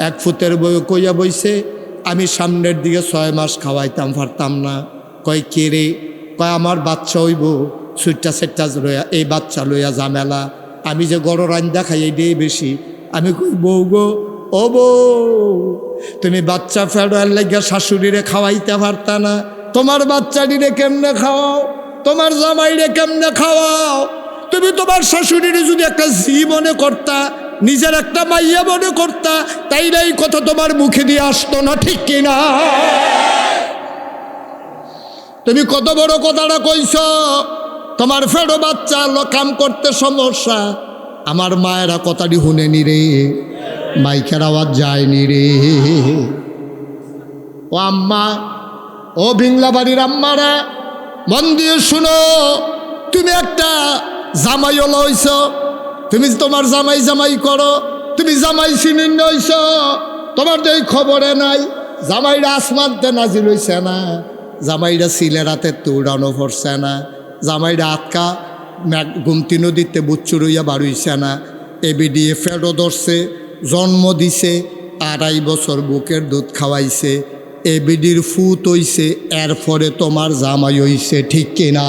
Speaker 1: 1 ফুতের বউ কইয়া বইছে, আমি সামনের দিকে 6 মাস খাওয়াইতাম পারতাম না। কয় কে রে? কয় আমার বাচ্চা হইব, সুইটটা সেটটা লইয়া, এই বাচ্চা লইয়া ঝামেলা, আমি যে গড় রান্দা খাই এইটাই বেশি। আমি কই বউ গো, ও বউ, তুমি বাচ্চা ফেরার লাগিয়া শাশুড়িরে খাওয়াইতে পারতা না? তোমার বাচ্চাটিরে কেমনে খাওয়াও, তোমার জামাইরে কেমনে খাওয়াও? তুমি তোমার শাশুড়িরে যদি একটা জি মনে করতা, নিজের একটা মাইয়া মনে করতা, তাইলে এই কথা তোমার মুখে দিয়ে আসতো না, ঠিক কিনা? তুমি কত বড় কথাটা কইছ, তোমার ফেরো বাচ্চা কাম করতে সমস্যা। আমার মায়েরা কথাটি শুনেনি রে, মাইকের আওয়াজ যায়নি রে। ও আম্মা, ও বিংলা বাড়ির আম্মারা, মন দিয়ে শুনো। তুমি একটা জামাইও লইছ, তুমি তোমার জামাই জামাই করো, তুমি জামাই চিনি নইছ, তোমার তো এই খবরে নাই। জামাইরা আসমানতে নাজিল হইছে না, জামাইরা সিলেরাতে উড়ানো পড়ছে না, জামাইরা আটকা গুমতি নদীতে বুচ্চু রইয়া বাড়ুইছে না। এবিডিএ ফেরো ধরছে, জন্ম দিছে, 2.5 বছর বুকের দুধ খাওয়াইছে, এবিডির ফুত হইছে, এরপরে তোমার জামাই হইছে, ঠিক কিনা?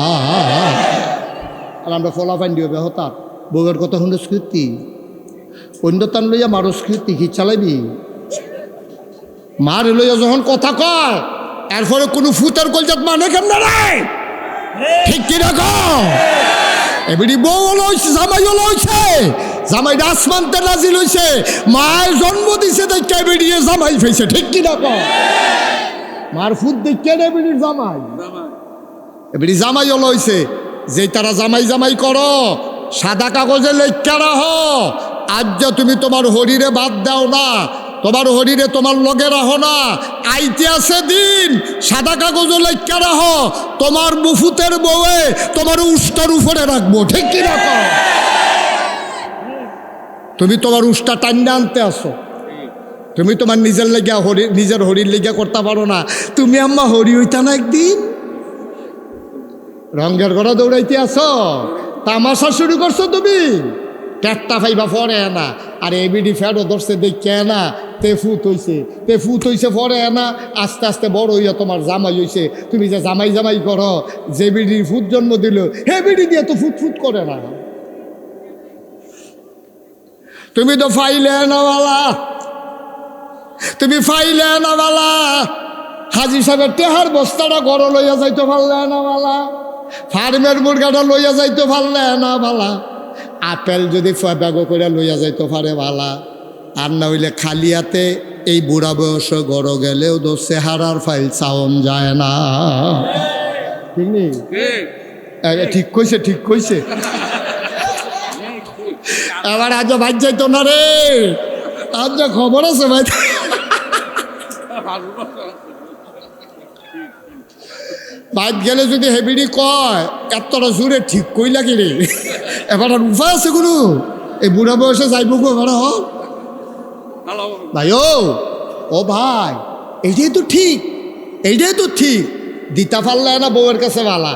Speaker 1: আর আমরা ফলাফাইন দিও বেহতার বউয়ের কথা শুনে স্কৃতি অন্য তান লইয়া মারো স্কৃতি কি চালাইবি? মার লইয়া যখন কথা কয়, এরপরে কোনো ফুতের কলজাত মানে কেন রে, ঠিক কিরকম? এবারে বউ লইছে, জামাই লইছে, জামাই আসমানতে নাজিল হইছে, মায়ের জন্ম দিছে দেখে বেরিয়ে জামাই ফেছে, ঠিক কিরকম? মার ফুট দেখে বেরিয়ে জামাই, এবারে জামাই লইছে। যে তারা জামাই জামাই করো, সাদা কাগজে লেখা রাহ, আজ যে তুমি তোমার হরিরে বাদ দাও না, তোমার হরিরে তোমার লগে রাখো না, আইতে আছে দিন সাদা কাগজে লেখা রাহ, তোমার বুফুতের বউয়ে তোমার উষ্টার উপরে রাখবো, ঠিক কি রাখো? তুমি তোমার উষ্টা টান্না আনতে আসো, তুমি তোমার নিজের লেগা হরি, নিজের হরির লেগা করতে পারো না। তুমি আম্মা হরি হইতা না একদিন? রঙের ঘরে দৌড়াইতে আসো, তামাশা শুরু করছো তুমি, পেটটা ফাইবা পরে না। আর এবিডি ফেরো ধরছে দেখে না, তে ফুত হইছে পরে না, আস্তে আস্তে বড় হইয়া তোমার জামাই হইছে। তুমি যে জামাই জামাই করো, যে বিডির ফুট জন্ম দিল, হে বিডি দিয়ে তো ফুট করে না। তুমি তো ফাইলে নাওয়ালা, তুমি ফাইলে নাওয়ালা। হাজি সাহেবের টেহার বস্তাটা ঘরে লইয়া যাইতে পারলে নাওয়ালা, ফার্মের মুরগাটা লইয়া যাইতে পারলে না বালা, আপেল যদি ব্যাগ করে লইয়া যাইতে পারে বালা। আর না হইলে খালিয়াতে এই বুড়া বয়স গড় গেলেও তো চেহারার ফাইল চাওন যায় না, ঠিক নেই? ঠিক কইছে, ঠিক কইছে। এবার আজ ভাই যাইতো না রে, আজ যা খবর আছে ভাই। বাইক গেলে যদি হেবিডি কয় এতটা জোরে ঠিক কই লাগে রে, এবার আর উপায় আছে কোনো? এই বুড়া বয়সে যাইব গো এবার ভাই। ও ভাই, এইটাই তো ঠিক, এইটাই তো ঠিক। দিতা পারলে না বউয়ের কাছে বালা,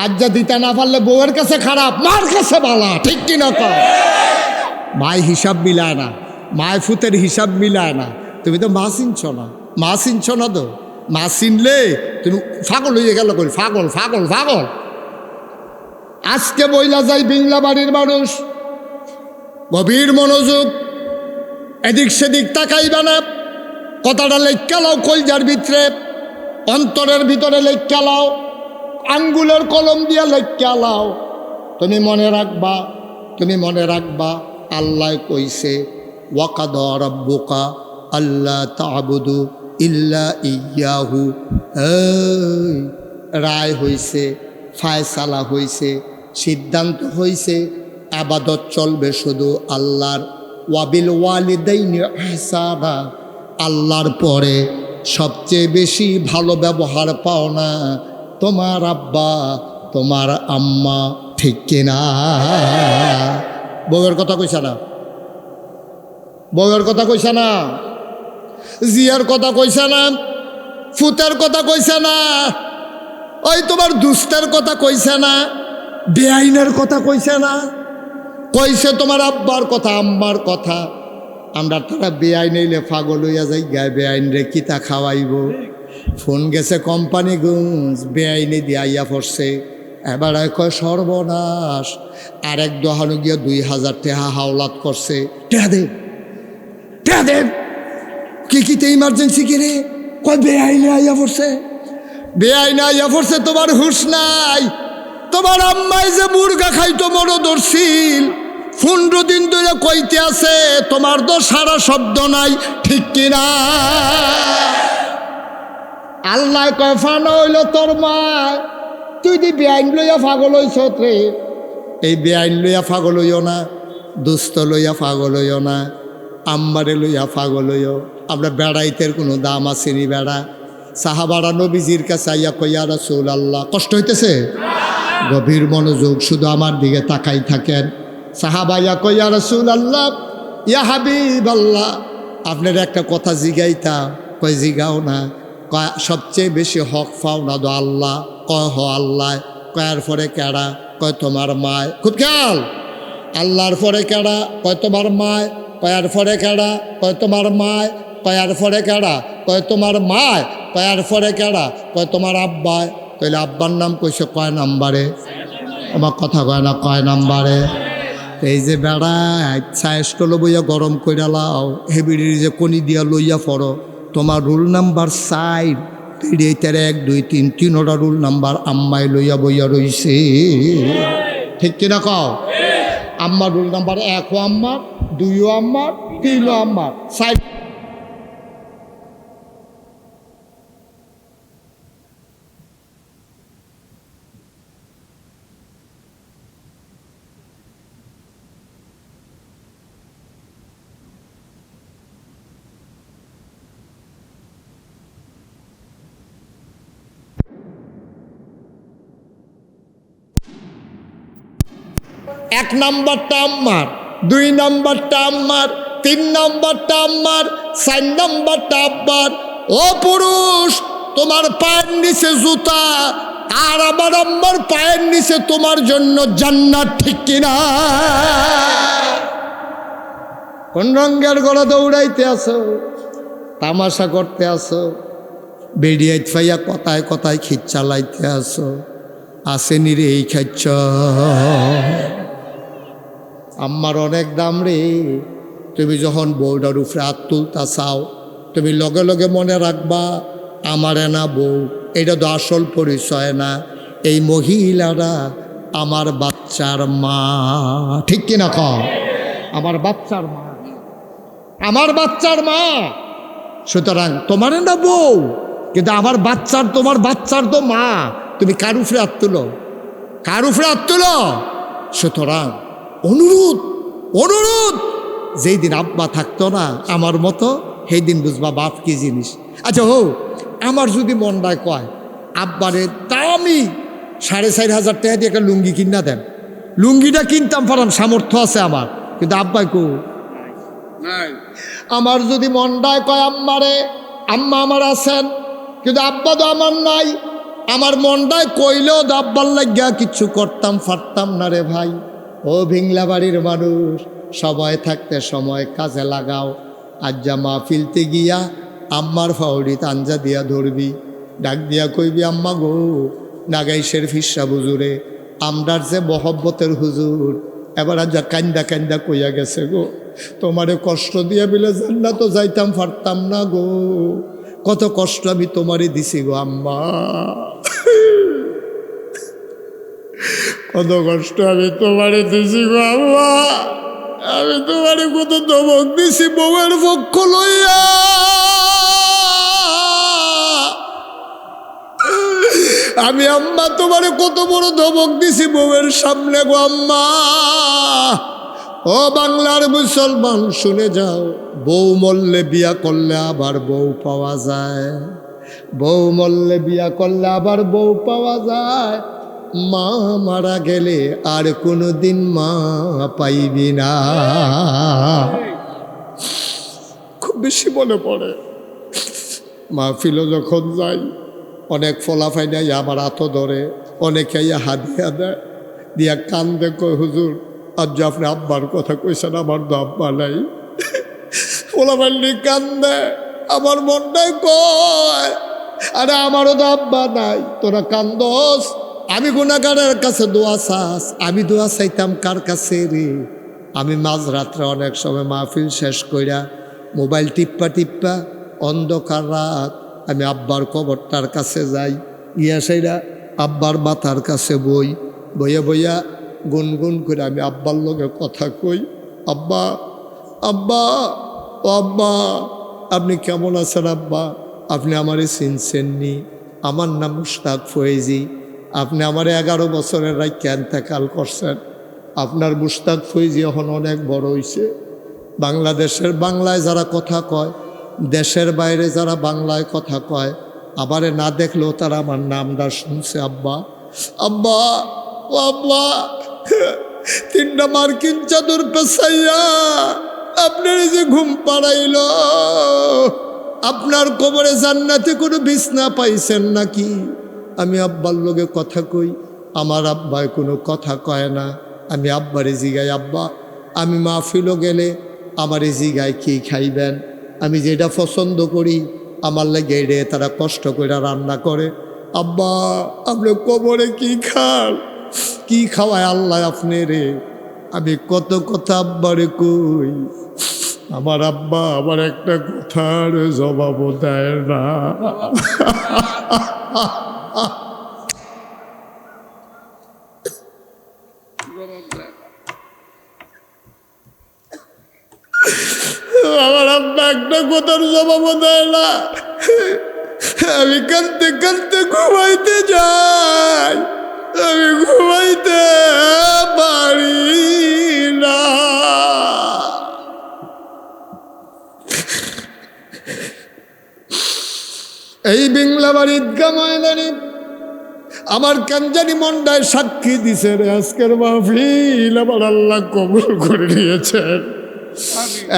Speaker 1: আজ যা দিতা না পারলে বউয়ের কাছে খারাপ, মার কাছে বালা, ঠিক কিনা কয়? মায় হিসাব মিলায় না, মায় ফুতের হিসাব মিলায় না। তুমি তো মা চিনছ না, মা চিনছ না তো। মা চিনলে তুমি পাগল হয়ে গেল, করি পাগল পাগল পাগল। আজকে বইলা যাই বিংলা বাড়ির মানুষ, গভীর মনোযোগ, এদিক সেদিক তাকাইবা না। কথাটা লেখা লাও কলজার ভিতরে, অন্তরের ভিতরে লেখা লাও, আঙ্গুলের কলম দিয়া লেখা লাও। তুমি মনে রাখবা, তুমি মনে রাখবা, আল্লাহ কইছে ওয়াকাদা রাব্বুকা আল্লা তা'বুদু ইল্লা ইয়াহু। রায় হইছে, ফায়সালা হইছে, সিদ্ধান্ত হইছে আবাদত চলবে শুধু আল্লাহর। ওয়াবিল ওয়ালিদাইনি ইহসানা, আল্লাহর পরে সবচেয়ে বেশি ভালো ব্যবহার পাও না তোমার আব্বা তোমার আম্মা, ঠিক কিনা? বউয়ের কথা কইছে না, বউয়ের কথা কইছে না, জিয়ার কথা কইছে না, ফুতের কথা কইছে না, ওই তোমার দুস্তের কথা কইছে না, বেআইনের কথা কইছে না, কইছে তোমার আব্বার কথা আম্মার কথা। আমরা তারা বেআইন হইলে পাগল হইয়া যাই, গায়ে বেআইন রে কিতা খাওয়াইব। ফোন গেছে কোম্পানি গুঞ্জ, বেআইনি দিয়ে আইয়া পড়ছে। এবার কয় সর্বনাশ, আর এক দোহানো গিয়া 2000 টাকা হাওলাত করছে। টেহা দেব, টেহা দেব, কি কিতে ইমার্জেন্সি কিরে? কয় বেআইনে আইয়া পড়ছে, বেআইনে আইয়া পড়ছে। তোমার হুশ নাই? তোমার আম্মাই যে মুরগা খাইতো মনোদর্শীল, 15 দিন ধরে কইতে আছে, তোমার তো সারা শব্দ নাই, ঠিক কিনা? আল্লাহ কয় ফানা হইল তোর মা, তুই দি বেআইন লইয়া পাগল হইছ রে। এই বেআইন লইয়া পাগল হইও না, দুস্থ লইয়া পাগল হইও না, আম্মারে লইয়া পাগল হইও। আমরা বেড়াইতের কোনো দাম আসেনি বেড়া। সাহাবারা নবীজির কাছে আইয়া কইয়া রাসূলুল্লাহ, কষ্ট হইতেছে? গভীর মনোযোগ, শুধু আমার দিকে তাকাই থাকেন। সাহাবাইয়া কইয়া রাসূলুল্লাহ, ইয়া হাবিবাল্লাহ, আপনার একটা কথা জিগাইতা। কয় জিগাও না। কয় সবচেয়ে বেশি হক পাও না দো আল্লাহ। কয় হ আল্লাহ। কয়ার পরে কেডা? কয় তোমার মায়। খুব খেয়াল, আল্লাহর পরে কেডা? কয় তোমার মায়। কয়ার পরে কেডা? কয় তোমার মায়। কয়ার পরে কেডা? কয় তোমার মায়। কয়ার পরে কেডা? কয় তোমার আব্বায়। তাহলে আব্বার নাম কইছে কয় নাম্বারে? আমার কথা কয় না, কয় নাম্বারে? এই যে বেড়া ছায়স্টল বইয়া গরম কইরা লাও, হেবিড়ির যে কনি দিয়া লইয়া পড়ো, তোমার রুল নাম্বার 4, এইটার 1 2 3 3টা রুল নাম্বার আম্মাই লইয়া বইয়া রইছে, ঠিক কিনা কও? আম্মার রুল নাম্বার 1 ও আম্মার, 2 ও আম্মার, 3 ও আম্মার, 4। এক নাম্বারটা আম্মার, 2 নাম্বারটা আম্মার, 3 নাম্বারটা আম্মার, 4 নাম্বারটা আব্বার। ও পুরুষ, তোমার পায়ের নিচে জুতা, আর আমার আম্মার পায়ের নিচে তোমার জন্য জান্নাত, ঠিক কিনা? কোন রঙের গলা দৌড়াইতে আসো, তামাশা করতে আসো, বেরিয়ে ফাইয়া কথায় কথায় খিচ চালাইতে আসো, আসেনি রে এই খাচ্ছ। আম্মার অনেক দাম রে। তুমি যখন বউটার উপরে হাত তুলতা চাও, তুমি লগে লগে মনে রাখবা, আমারে না বউ, এটা তো আসল পরিচয় না। এই মহিলারা আমার বাচ্চার মা, ঠিক কিনা কও? আমার বাচ্চার মা, আমার বাচ্চার মা। সুতরাং তোমারে না বউ, কিন্তু আমার বাচ্চার, তোমার বাচ্চার তো মা। তুমি কার উপরে হাত তুলো? কার উপরে হাত তুলো? সুতরাং অনুরোধ, অনুরোধ, যেই দিন আব্বা থাকতো না আমার মতো, সেই দিন বুঝবা বাপ কি জিনিস। আচ্ছা হো, আমার যদি মনটায় কয় আব্বারে দামি 4,500 টাকা দিয়ে একটা লুঙ্গি কিনা দেন, লুঙ্গিটা কিনতাম পারাম, সামর্থ্য আছে আমার, কিন্তু আব্বাই কো নাই। আমার যদি মনটায় কয় আম্মারে, আম্মা আমার আছেন, কিন্তু আব্বা তো আমার নাই, আমার মনটায় কইলেও তো আব্বার লাগিয়া কিচ্ছু করতাম পারতাম না রে ভাই। ও ভিংলা বাড়ির মানুষ, সময় থাকতে সময় কাজে লাগাও। আজ যা মাহফিলতে গিয়া আম্মার ফাউড়ি তাঞ্জা দিয়া ধরবি, ডাক দিয়া কইবি আম্মা গো, নাগাইশের ফিসা বুজুরে, আমরার যে মহব্বতের হুজুর এবার আজ যা কান্দা কান্দা কইয়া গেছে গো, তোমারে কষ্ট দিয়া বিলে জান্নাত তো যাইতাম পারতাম না গো, কত কষ্ট আমি তোমারে দিছি গো আম্মা, কত কষ্ট আমি তোমারে দিছি গো আম্মা। আমি তোমার কত ধমক দিছি বউয়ের পক্ষ লইয়া, আমি আম্মা তোমার কত বড় ধমক দিছি বউয়ের সামনে গো আম্মা। ও বাংলার মুসলমান শুনে যাও, বউ মরলে বিয়া করলে আবার বউ পাওয়া যায়, বউ মরলে বিয়া করলে আবার বউ পাওয়া যায়। মা মারা গেলে আর কোনোদিন মা পাইবি না। খুব বেশি মনে পড়ে মাহফিল যখন যাই, অনেক ফলাফাই নাই আমার হাত ধরে, অনেকে হাদিয়া দেয়, দিয়া কান্দে কয় হুজুর আজ যে আপনি আব্বার কথা কইছেন, আমার তো আব্বা নাই। ফলাফাইনি কান্দে, আমার মনটাই কয় আরে আমারও তো আব্বা নাই, তোরা কান্দস। আমি গুনাহগারের কাছে দোয়া চাস, আমি দোয়া চাইতাম কার কাছে রে? আমি মাঝরাত্রে অনেক সময় মাহফিল শেষ কইরা মোবাইল টিপ্পা টিপ্পা অন্ধকার রাত আমি আব্বার কবরটার কাছে যাই, গিয়া সেইরা আব্বার মাথার কাছে বই, বইয়া বইয়া গুনগুন করে আমি আব্বার লগে কথা কই, আব্বা আব্বা ও আব্বা আপনি কেমন আছেন আব্বা? আপনি আমারে চিনছেননি? আমার নাম মুশতাক ফয়েজি, আপনি আমার 11 বছরের রাইখা ইন্তেকাল করছেন। আপনার মুশতাক ফয়েজি এখন অনেক বড় হইছে, বাংলাদেশের বাংলায় যারা কথা কয়, দেশের বাইরে যারা বাংলায় কথা কয়, আবারে না দেখলেও তারা আমার নামটা শুনছে আব্বা। আব্বা ও আব্বা 3টা মার্কিন চাদর পেছাইয়া আপনার যে ঘুম পাড়াইল, আপনার কবরে জান্নাতে কোনো বিছনা পাইছেন নাকি? আমি আব্বার লগে কথা কই, আমার আব্বায় কোনো কথা কয় না। আমি আব্বারে জিগাই, আব্বা আমি মাহফিলও গেলে আমারে জিগায় কি খাইবেন? আমি যেটা পছন্দ করি আমার লাগে রে তারা কষ্ট করে রান্না করে। আব্বা আপনি কবরে কি খান, কি খাওয়ায় আল্লাহ আপনি রে? আমি কত কথা আব্বারে কই, আমার আব্বা আমার একটা কথার জবাবও দেয় না। আমার আব্বা একটা কথার জবাবও দেয় না। আমি কাঁদতে কাঁদতে ঘুমাইতে যাই, আমি ঘুমাইতে পারি না। এই বিংলাবাড়ি ঈদগাহ ময়দানে আমার কাঞ্জানি মন্ডায় সাক্ষী দিছে রে, আজকের মাহফিল আমার আল্লাহ কবুল করে নিয়েছেন।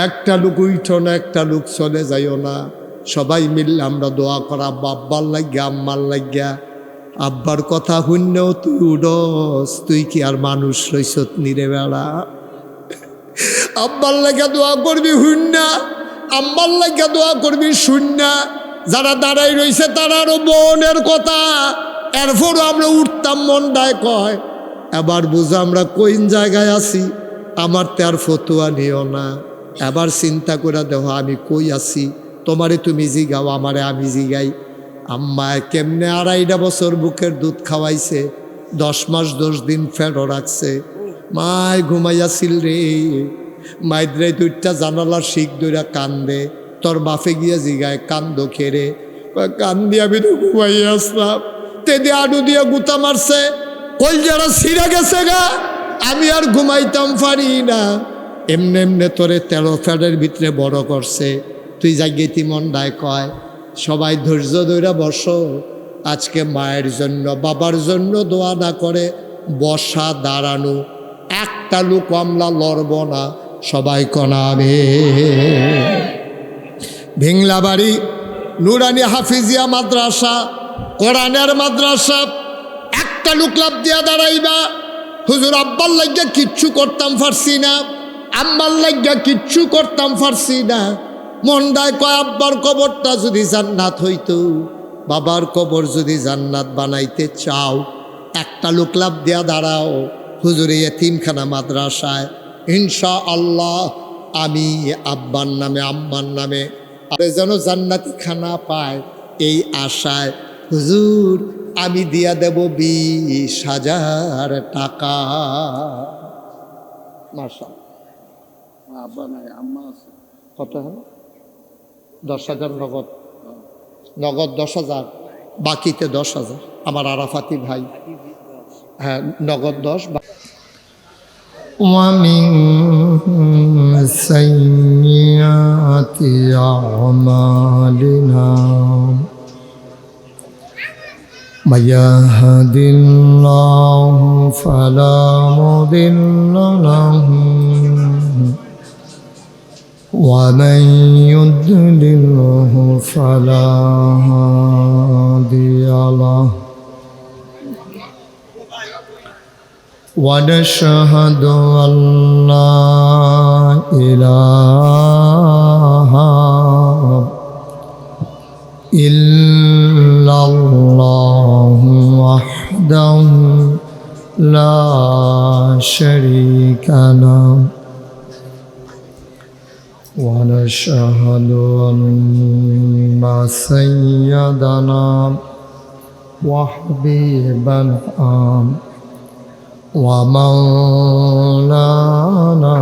Speaker 1: একটা লোক উঠো না, একটা লোক চলে যাইও না, সবাই মিললে আমরা দোয়া করা আব্বার লাগিয়া আম্মার লাগিয়া। আব্বার কথা শুনলেও তুই উডস, তুই কি আর মানুষ রইছত নিরে বেড়া? আব্বার লাগিয়া দোয়া করবি শুননা, আম্মার লাগিয়া দোয়া করবি শুননা। যারা দাঁড়াই রইছে তারারও বোনের কথা, এরপরও আমরা উঠতাম মন্ডায় কয়। এবার বুঝো আমরা কোন জায়গায় আছি, আমার তো আর ফতুয়া নিও না। এবার চিন্তা করে দেখো আমি কই আছি, তোমারে তুমি জিগাও, আমারে আমি জিগাই। আম্মায় কেমনে 2.5 বছর বুকের দুধ খাওয়াইছে, 10 মাস 10 দিন ফেরো রাখছে। মায় ঘুমাইয়াছিল রে, মাইদ্রাই 2টা জানালার শিখ দইরা কান্দে। তোর বাপে গিয়া জিগায় কান্দো খেরে, কান্দি আমি তো ঘুমাইয়া আসলাম। তেদে আডু দিয়া গুতা মারছে, কল যারা ছিঁড়ে গেছে গা, আমি আর ঘুমাইতাম পারি না। এমনে এমনে তোরে 13 ফেডের ভিতরে বড় করছে, তুই জাগেতি মন্ডায় কয়। সবাই ধৈর্য ধইরা বসো, আজকে মায়ের জন্য বাবার জন্য দোয়া না করে বসা দাঁড়ানো একটা লোক আমরা লড়ব না, সবাই কনাবে। ভিংলাবাড়ি নুরানি হাফিজিয়া মাদ্রাসা, কোরআনের মাদ্রাসা, একটা লোক লাভ দিয়া দাঁড়াইবা। হুজুর আব্বার লাগিয়া কিচ্ছু করতাম পারছি না, আম্মার লাগিয়া কিচ্ছু করতাম পারছি না। মন্ডায় কয় আব্বার কবরটা যদি জান্নাত হইতো, বাবার কবর যদি জান্নাত বানাইতে চাও, একটা লোক লাভ দিয়া দাঁড়াও। হুজুর এতিমখানা মাদ্রাসায় ইনশাআল্লাহ আমি আব্বার নামে আম্মার নামে যেন জান্নাতি খানা পায়, এই আশায় হুজুর আমি দিয়া দেব 20,000 টাকা। মাশাআল্লাহ
Speaker 2: আব্বা নাই, আম্মা আছে।
Speaker 1: কত হলো? 10,000 নগদ। নগদ 10,000, বাকিতে 10,000 আমার আরাফাতি ভাই। হ্যাঁ, নগদ 10। ومن سيئات أعمالنا من يهد الله فلا مضل له ومن يضلله فلا هادي له ونشهد أن لا إله إلا الله وحده لا شريك له ونشهد أن سيدنا وحبيبنا ومولانا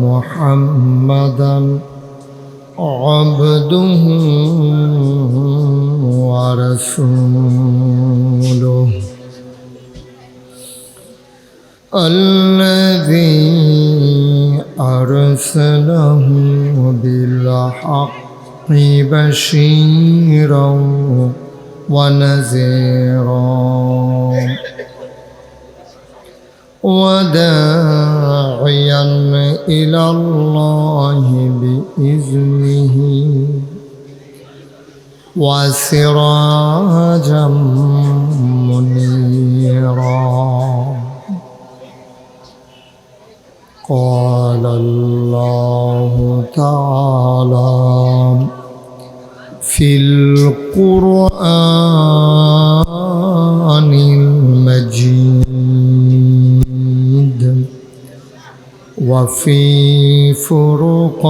Speaker 1: محمدا عبده ورسوله الذي أرسله بالحق بشيرا ونذيرا وداعيا إلى الله بإذنه وسراجا منيرا قال الله تعالى في القرآن المجيد وفي فرقانه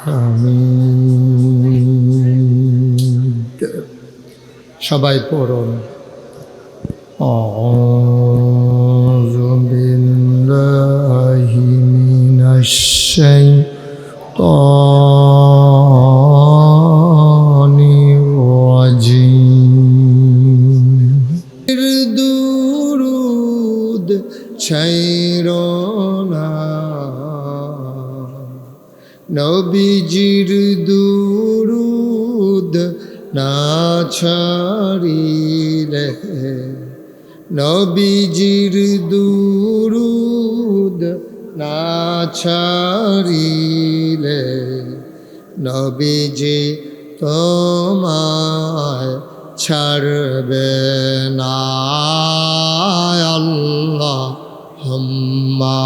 Speaker 1: الحميد সবাই পড়ুন أعوذ بالله من الشيطان الرجيم درود ছাইরোনা নবীজির দুরুদ না ছাড়িলে নবীজির দুরুদ না ছাড়িলে নবীজি তোমায় ছাড়বে না আল্লাহুম্মা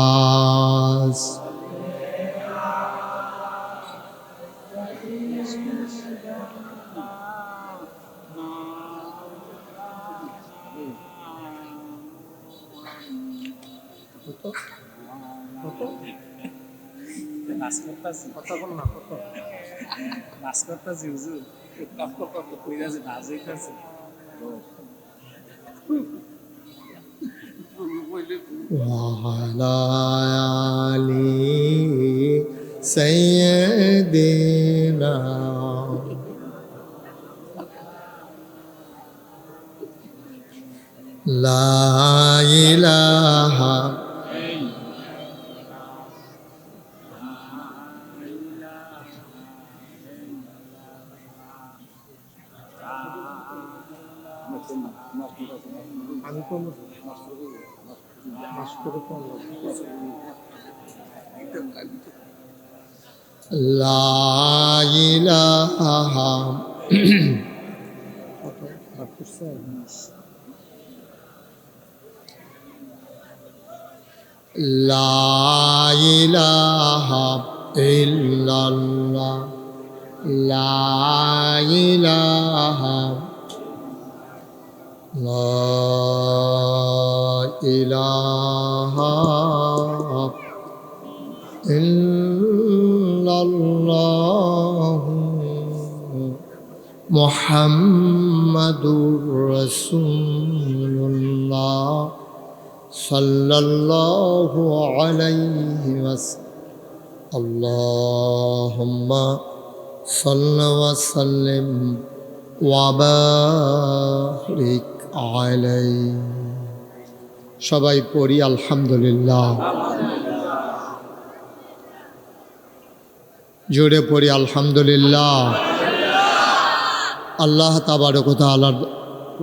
Speaker 1: وعلى آل سيدنا لا إله لا إله لا إله إلا الله لا إله لا إله إلا الله محمد رسول الله সাল্লাল্লাহু আলাইহি ওয়াসাল্লাম। আল্লাহুম্মা সাল্লি ওয়া সাল্লিম ওয়া বারিক আলাইহি। সবাই পড়ি আলহামদুলিল্লাহ। জোরে পড়ি আলহামদুলিল্লাহ। আল্লাহ তাবারক ওয়া তাআলা।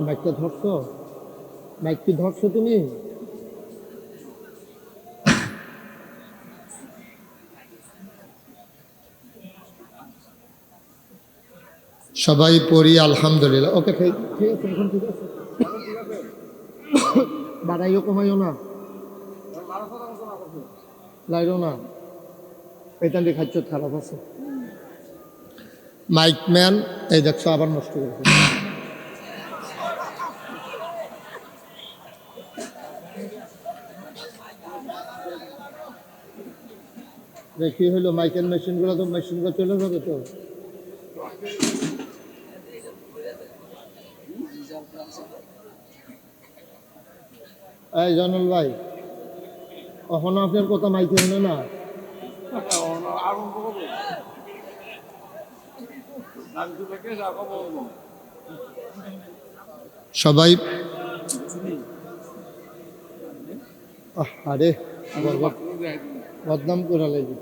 Speaker 1: মাইকটা ধরছো? মাইকটি ধরছো তুমি? সবাই পড়ি আলহামদুলিল্লাহ। ওকে, ঠিক আছে, এখন ঠিক আছে। বাড়াইও কমাইও না, লাইরো না, এটা দিয়ে খাচ্ছ খারাপ আছে। মাইকম্যান এই দেখছো আবার নষ্ট করেছে। কি হইলো? মাইকের মেশিনগুলো তো মেশিনগুলো চলে যাবে তো। এই জয়নুল ভাই, কখনো আপনার কথা মাইকে শুনে না? সবাই আরে বদনাম করে লাগবে।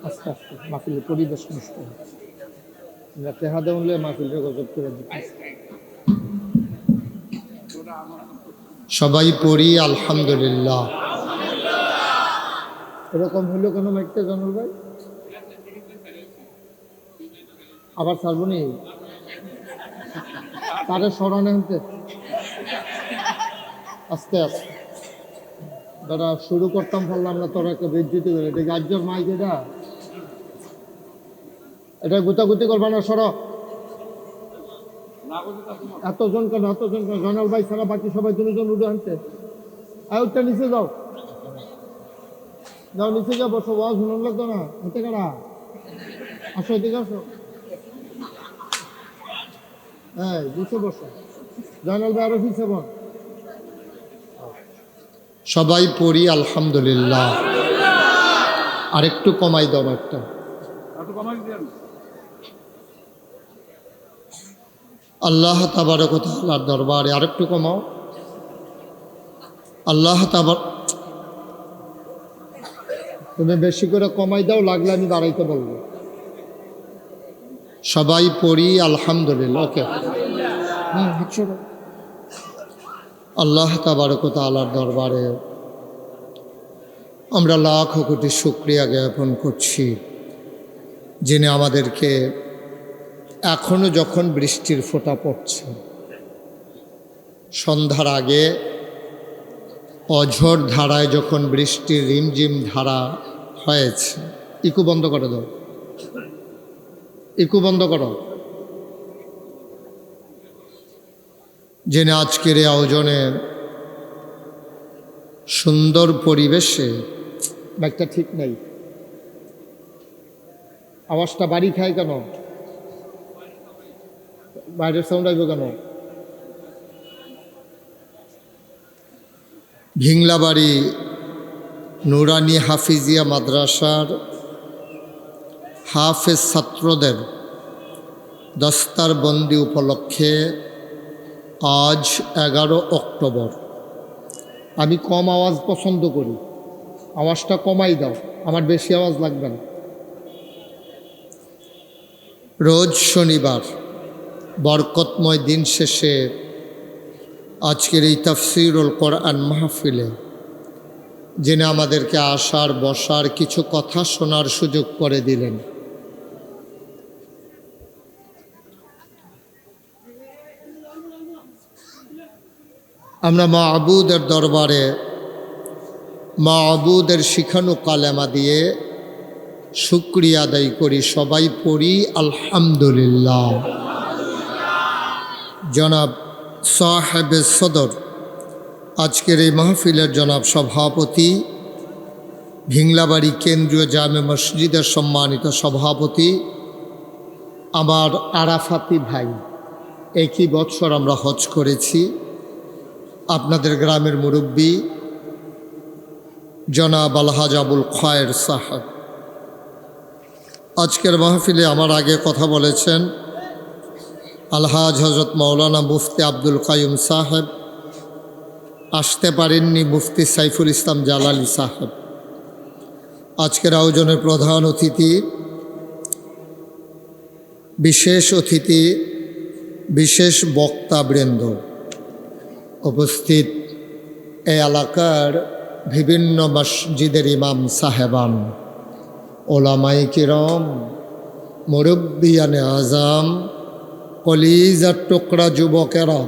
Speaker 1: আস্তে আস্তে মাহফিলের পরিবেশ নষ্ট হচ্ছে। তেহাদে উনলে মাহফিলটা গজব করে দিচ্ছে। সবাই পড়ি আলহামদুলিল্লাহ। এরকম হইলো কেন মাইকটা জানুল ভাই? আবার ছাড়বো নি? তারে স্মরণে আনতে আস্তে আস্তে দাদা শুরু করতাম, পারলাম না, তোরা একটা বিদ্যুৎ করে। এটা গাজ্জর মাইক, এটা গুতাগুতি করবা না, সর। এতজন কেন? এতজন কেন? জয়নাল ভাই ছাড়া বাকি সবাই দুজন উঠে আনতে। ওটা নিচে যাও, যাও নিচে যাও, বসো। ওয়াজ শুনুন লাগতো না, হাতে কারা আসো, এদিকে আসো। হ্যাঁ, নিচে বসো। জয়নাল ভাই আরো পিছিয়ে বল। সবাই পড়ি আলহামদুলিল্লাহ। আরেকটু কমাই দাও একটা। আল্লাহ তাবারক ওয়া তাআলার দরবারে আরেকটু কমাও। আল্লাহ তাবার, তুমি বেশি করে কমাই দাও, লাগলে আমি বাড়াইতে বলবো। সবাই পড়ি আলহামদুলিল্লাহ। ওকে, আল্লাহ তাবারক ওয়া তাআলার দরবারে আমরা লাখ কোটি শুকরিয়া জ্ঞাপন করছি, যিনি আমাদেরকে এখনো যখন বৃষ্টির ফোঁটা পড়ছে, সন্ধ্যার আগে অঝোর ধারায় যখন বৃষ্টির রিমঝিম ধারা হয়েছে। ইকু বন্ধ করে দাও, ইকু বন্ধ করো। যিনি আজকের এই আয়োজনে সুন্দর পরিবেশে, ব্যাগটা ঠিক নেই, আওয়াজটা বাড়ি খায় কেন? বাইরের সাউন্ড আসবে কেন? ভিংলাবাড়ি নুরানি হাফিজিয়া মাদ্রাসার হাফেজ ছাত্রদের দস্তারবন্দি উপলক্ষে আজ 11 অক্টোবর। আমি কম আওয়াজ পছন্দ করি, আওয়াজটা কমাই দাও, আমার বেশি আওয়াজ লাগবে না। রোজ শনিবার বরকতময় দিন শেষে আজকের এই তাফসীরুল কোরআন মাহফিলে যিনি আমাদেরকে আসার বসার কিছু কথা শোনার সুযোগ করে দিলেন, আমরা মাবুদের দরবারে মাবুদের শিখানো কালেমা দিয়ে শুকরিয়া আদায় করি। সবাই পড়ি আলহামদুলিল্লাহ। জনাব সাহেবে সদর, আজকের এই মাহফিলের জনাব সভাপতি, ভিংলাবাড়ি কেন্দ্রীয় জামে মসজিদের সম্মানিত সভাপতি আমার আরাফাতি ভাই, একই বৎসর আমরা হজ করেছি। আপনাদের গ্রামের মুরব্বী জনাব আলহাজ আবুল খায়ের সাহেব আজকের মাহফিলে আমার আগে কথা বলেছেন। আলহাজ হজরত মৌলানা মুফতি আব্দুল কাইয়ুম সাহেব, আসতে পারেননি মুফতি সাইফুল ইসলাম জালালি সাহেব। আজকের আয়োজনের প্রধান অতিথি, বিশেষ বক্তাবৃন্দ উপস্থিত, এই এলাকার বিভিন্ন মসজিদের ইমাম সাহেবান, ওলামায়ে কিরাম, মুরব্বিয়ানে আজম, কলিজার টুকরা যুবকেরা,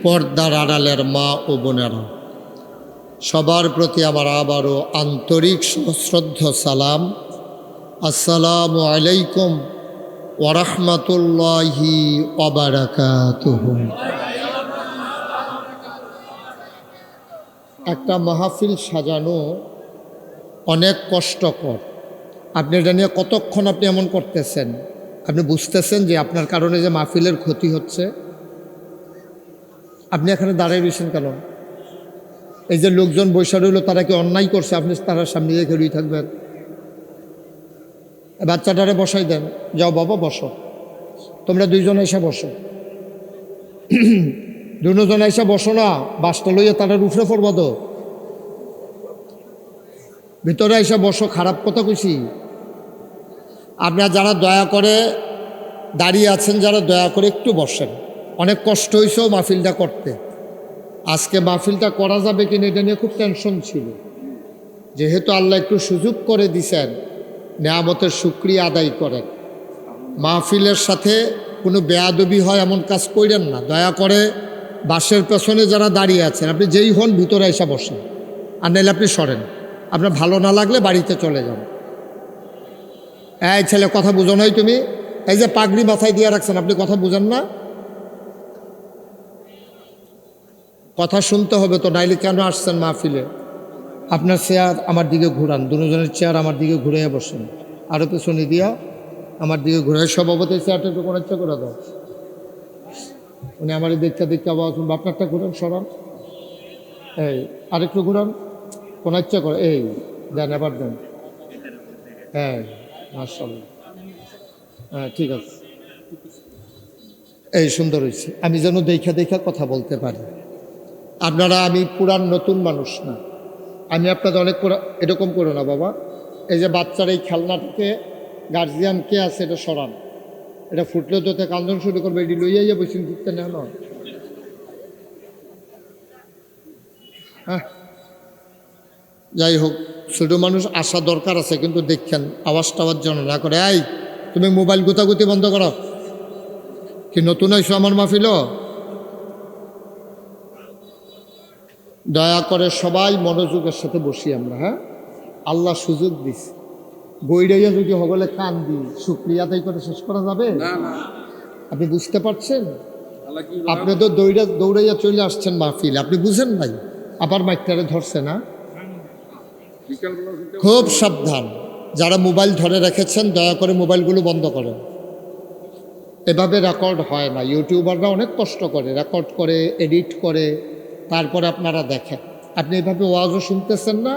Speaker 1: পর্দার আড়ালের মা ও বোনেরা, সবার প্রতি আমার আবারও আন্তরিক সশ্রদ্ধ সালাম। আসসালামু আলাইকুম ওয়া রাহমাতুল্লাহি ওয়া বারাকাতুহু। একটা মাহফিল সাজানো অনেক কষ্টকর। আপনি এটা নিয়ে কতক্ষণ আপনি এমন করতেছেন? আপনি বুঝতেছেন যে আপনার কারণে যে মাহফিলের ক্ষতি হচ্ছে? আপনি এখানে দাঁড়িয়ে রয়েছেন কেন? এই যে লোকজন বৈশা রইল, তারা কি অন্যায় করছে? আপনি তারা সামনে দিয়ে খেলুই থাকবেন? বাচ্চাটারে বসাই দেন, যাও বাবা বসো, তোমরা দুইজন এসে বসো। দুজন এসে বসো না, বাসটা লইয়া তারা উফরে পড়ব তো। ভিতরে এসে বসো, খারাপ কথা কইছি? আপনারা যারা দয়া করে দাঁড়িয়ে আছেন, যারা দয়া করে একটু বসেন। অনেক কষ্ট হয়েছেও মাহফিলটা করতে। আজকে মাহফিলটা করা যাবে কিনা এটা নিয়ে খুব টেনশন ছিল। যেহেতু আল্লাহ একটু সুযোগ করে দিছেন, নেয়ামতের শুকরিয়া আদায় করেন। মাহফিলের সাথে কোনো বেয়াদবি হয় এমন কাজ করেন না। দয়া করে বাসের পেছনে যারা দাঁড়িয়ে আছেন, আপনি যেই হন ভিতরে এসে বসেন, আর নাইলে আপনি সরেন। আপনার ভালো না লাগলে বাড়িতে চলে যান। এই ছেলে, কথা বুঝো নাই তুমি? এই যে পাগড়ি মাথায় দিয়ে রাখছেন, আপনি কথা বুঝেন না? কথা শুনতে হবে তো, নাইলে কেন আসছেন মাহফিলে? আপনার চেয়ার আমার দিকে ঘুরান, দুজনের চেয়ার আমার দিকে ঘুরে বসেন, আরও পেছনে দিয়া আমার দিকে ঘুরে। সভাপতি চেয়ারটা একটু কোন ইচ্ছা করে দাও, উনি আমার দেখতে আবার শুনবো। আপনারটা ঘুরান, সরান, এই আরেকটু ঘুরান, কোন ইচ্ছা করে, এই দেন, এবার দেন। হ্যাঁ মাশাআল্লাহ, হ্যাঁ ঠিক আছে, এই সুন্দর হয়েছে। আমি যেন দেখা কথা বলতে পারি। আপনারা, আমি পুরান নতুন মানুষ না, আমি আপনাদের অনেক এরকম করো না বাবা। এই যে বাচ্চার এই খেলনাটাকে গার্জিয়ান কে আছে এটা সরান। এটা ফুটলে তো কান্দন শুরু করবে, এটি লইয়া বসিন দিতে না। হ্যাঁ যাই হোক, ছোটো মানুষ আসা দরকার আছে, কিন্তু দেখছেন আওয়াজ টাওয়াজ যেন না করে। এই তুমি মোবাইল গুতাগুতি বন্ধ করো। কি নতুন আইসো আমার মাহফিল? দয়া করে সবাই মনোযোগের সাথে বসি আমরা। হ্যাঁ, আল্লাহ সুযোগ দিস। বইরাইয়া যদি হগলে কান দিই, শুক্রিয়া আদায় করে শেষ করা যাবে? আপনি বুঝতে পারছেন? আপনি তো দৌড়াইয়া চলে আসছেন মাহফিল, আপনি বুঝেন নাই? আবার মাইকটারে ধরছে না। খুব সাবধান, যারা মোবাইল ধরে রেখেছেন দয়া করে মোবাইলগুলো বন্ধ করেন। এভাবে রেকর্ড হয় না। ইউটিউবাররা অনেক কষ্ট করে, রেকর্ড করে, এডিট করে, তারপরে আপনারা দেখেন। আপনি এভাবে ওয়াজও শুনতেছেন না,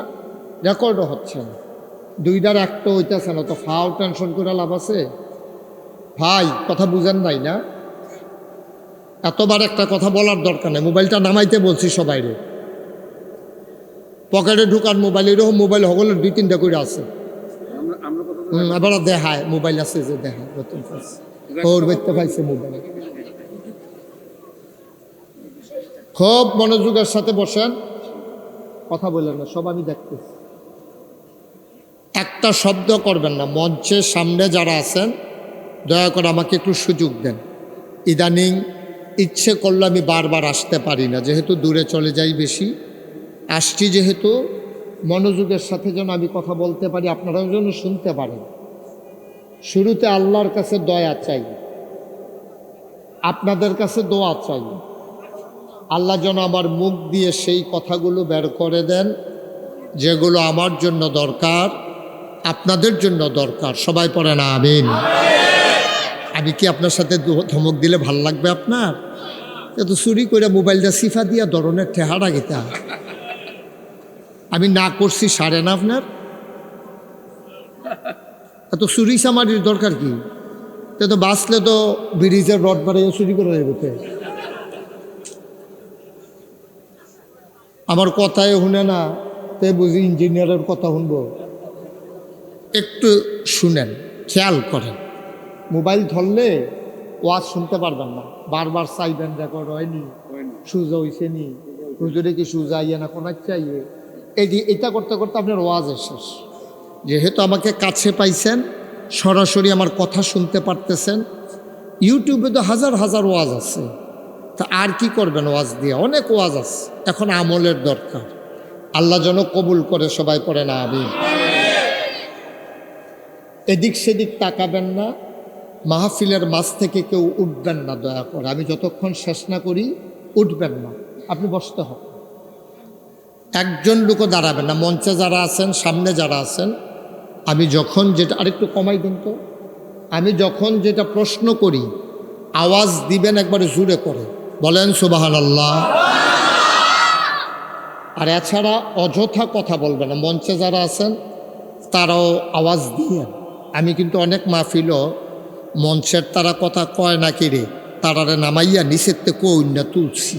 Speaker 1: রেকর্ডও হচ্ছে না, দুইটার একটা হইতেছে না, তো ফাও টেনশন করে লাভ আছে? ভাই কথা বুঝেন নাই না? এতবার একটা কথা বলার দরকার নেই। মোবাইলটা নামাইতে বলছি সবাইরে, পকেটে ঢুকার মোবাইল, এরকম মোবাইল হগলে 2-3টা করে আছে। এবার দেখায় মোবাইল আছে, যে দেখায় নতুন ওর বেরতে পাইছে মোবাইল। খুব মনোযোগের সাথে বসেন, কথা বললেন না, সব আমি দেখতেছি। একটা শব্দ করবেন না। মঞ্চের সামনে যারা আছেন দয়া করে আমাকে একটু সুযোগ দেন। ইদানিং ইচ্ছে করলে আমি বারবার আসতে পারি না, যেহেতু দূরে চলে যাই বেশি। আসছি যেহেতু, মনোযোগের সাথে যেন আমি কথা বলতে পারি, আপনারাও যেন শুনতে পারেন। শুরুতে আল্লাহর কাছে দয়া চাই, আপনাদের কাছে দোয়া চাই। আল্লাহ যেন আমার মুখ দিয়ে সেই কথাগুলো বের করে দেন যেগুলো আমার জন্য দরকার, আপনাদের জন্য দরকার। সবাই পড়েন আমিন। আমি কি আপনার সাথে ধমক দিলে ভাল লাগবে আপনার? এত চুরি করে মোবাইলটা সিফা দিয়া ধরনের ঠেহারা গীতা আমি না করছি সারে না আপনার? এত চুরি সামারির দরকার কি? তো বাঁচলে তো ব্রিজের রড বাড়াইয়া চুরি করে যাবে। আমার কথাই শুনে না, তে বুঝি ইঞ্জিনিয়ারের কথা শুনবো? একটু শুনেন, খেয়াল করেন। মোবাইল ধরলে ওয়াজ শুনতে পারবেন না, বারবার চাইবেন রেকর্ড হয়নি, সুজা হয়েছে নি, হুজুরে কি সুজা আইয়ে না কোন চাইয়ে, এটা করতে করতে আপনার ওয়াজ শেষ। যেহেতু আমাকে কাছে পাইছেন, সরাসরি আমার কথা শুনতে পারতেছেন, ইউটিউবে তো হাজার হাজার ওয়াজ আছে, তা আর কি করবেন ওয়াজ দিয়ে? অনেক ওয়াজ আছে, এখন আমলের দরকার। আল্লাহ যেন কবুল করে, সবাই পড়ে না আমিন। এদিক সেদিক তাকাবেন না, মাহফিলের মাঝ থেকে কেউ উঠবেন না দয়া করে। আমি যতক্ষণ শেষ না করি উঠবেন না, আপনি বসতে হবে। একজন লোকও দাঁড়াবেন না। মঞ্চে যারা আছেন, সামনে যারা আছেন, আমি যখন যেটা, আরেকটু কমাই দিন তো, আমি যখন যেটা প্রশ্ন করি আওয়াজ দিবেন একবারে জোরে করে, বলেন সুবহানাল্লাহ। আর এছাড়া অযথা কথা বলবেন না। মঞ্চে যারা আছেন তারাও আওয়াজ দিয়েন। আমি কিন্তু অনেক মাহফিলও মঞ্চের তারা কথা কয় না কিরে, তারারে নামাইয়া নিচের থেকে কইনা তুলছি।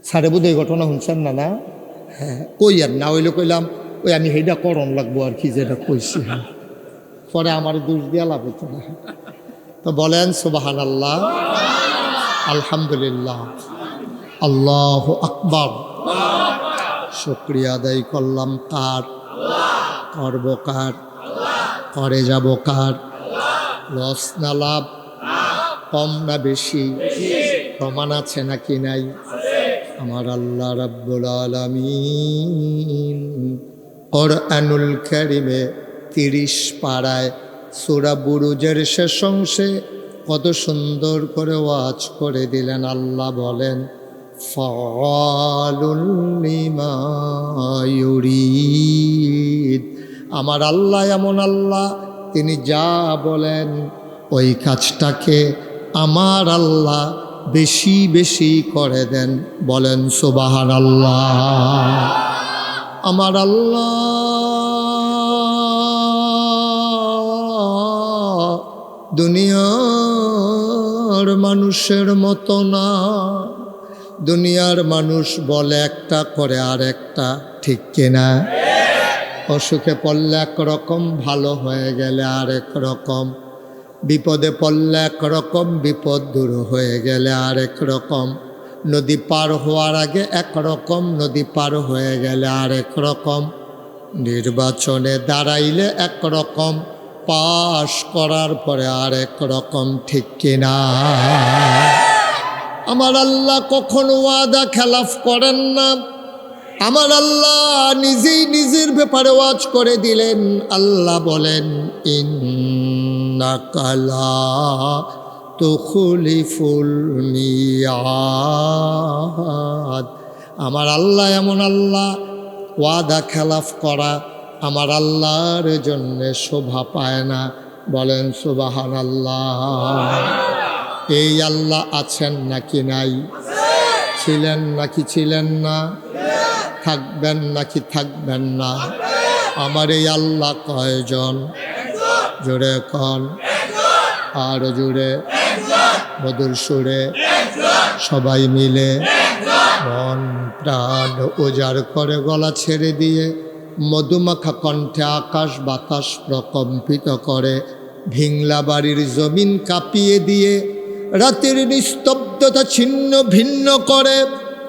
Speaker 1: সারে বোধ এই ঘটনা শুনছেন না? না, হ্যাঁ, কই আর না হইলে কইলাম ওই আমি সেইটা করণ লাগবো আর কি, যেটা কইছি। হ্যাঁ, পরে আমার দোষ দিয়া লাভ হতো না। তো বলেন সুবহানাল্লাহ, আলহামদুলিল্লাহ, আল্লাহু আকবার। শুকরিয়া আদায় করলাম কার? করব কার? করে যাব কার? লস না লাভ? কম না বেশি? প্রমাণ আছে নাকি নাই? আমার আল্লাহ রাব্বুল আলামিন কোরআনুল কারীমে 30 পারায় সূরা বুরুজের শেষ অংশে কত সুন্দর করে ওয়াজ করে দিলেন। আল্লাহ বলেন, ফাআলুল লিমা ইউরিদ। আমার আল্লাহ এমন আল্লাহ, তিনি যা বলেন ওই কাজটাকে আমার আল্লাহ বেশি বেশি করে দেন। বলেন সুবহানাল্লাহ। আমার আল্লাহ দুনিয়ার মানুষের মতো না। দুনিয়ার মানুষ বলে একটা, করে আর একটা, ঠিক কিনা? অসুখে পড়লে একরকম, ভালো হয়ে গেলে আরেক রকম, বিপদে পড়লে একরকম, বিপদ দূর হয়ে গেলে আরেক রকম, নদী পার হওয়ার আগে একরকম, নদী পার হয়ে গেলে আরেক রকম, নির্বাচনে দাঁড়াইলে একরকম, পাশ করার পরে আরেক রকম, ঠিক কিনা? আমার আল্লাহ কখনো ওয়াদা খেলাফ করেন না। আমার আল্লাহ নিজেই নিজের ব্যাপারে ওয়াজ করে দিলেন। আল্লাহ বলেন, ইন্নাকা লা তুখলিফুল মিয়াদ। আমার আল্লাহ এমন আল্লাহ, ওয়াদা খেলাফ করা আমার আল্লাহর জন্য শোভা পায় না। বলেন সুবহানাল্লাহ। এই আল্লাহ আছেন নাকি নাই? ছিলেন নাকি ছিলেন না? থাকবেন নাকি থাকবেন না? আমার এই আল্লাহ কয়জন? জোরে কন, আর জোরে, মধুর সুরে, সবাই মিলে মন প্রাণ উজাড় করে গলা ছেড়ে দিয়ে মধুমাখা কণ্ঠে আকাশ বাতাস প্রকম্পিত করে, ভিংলা বাড়ির জমিন কাঁপিয়ে দিয়ে রাতের নিস্তব্ধতা ছিন্ন ভিন্ন করে।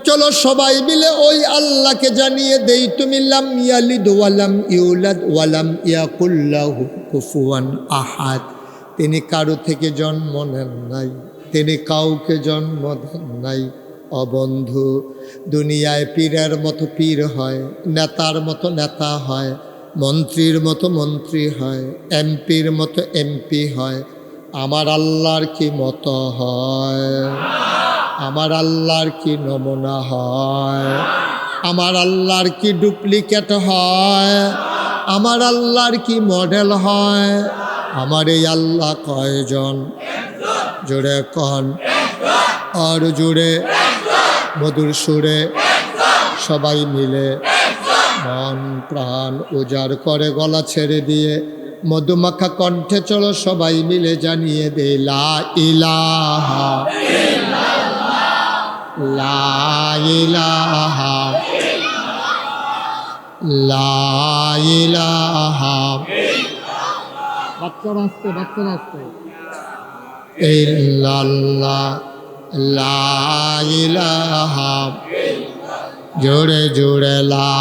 Speaker 1: চলো সবাই মিলে ওই আল্লাহকে জানিয়ে দেই, তুমি লাম ইয়ালিদ ওয়ালাম ইউলাদ ওয়ালাম ইয়াকুল লাহু কুফুয়ান আহাদ। তিনি কারো থেকে জন্ম নেন নাই, তিনি কাউকে জন্ম দেন নাই। অবন্ধু, দুনিয়ায় পীরের মতো পীর হয়, নেতার মতো নেতা হয়, মন্ত্রীর মতো মন্ত্রী হয়, এমপির মতো এমপি হয়। আমার আল্লাহর কি মতো হয়? আমার আল্লাহর কি নমুনা হয়? আমার আল্লাহর কি ডুপ্লিকেট হয়? আমার আল্লাহর কি মডেল হয়? আমার এই আল্লাহ কয়জন? জোরে কন, আর জোরে মধুর সুরে সবাই মিলে মন প্রাণ উজাড় করে গলা ছেড়ে দিয়ে মধুমাখা কণ্ঠে চলো সবাই মিলে জানিয়ে দে লা ইলাহা লা ইলাহা লা ইলাহা। বাচ্চারা আসতে ইল্লাল্লাহ লা ইলাহা, জোরে জোরে লা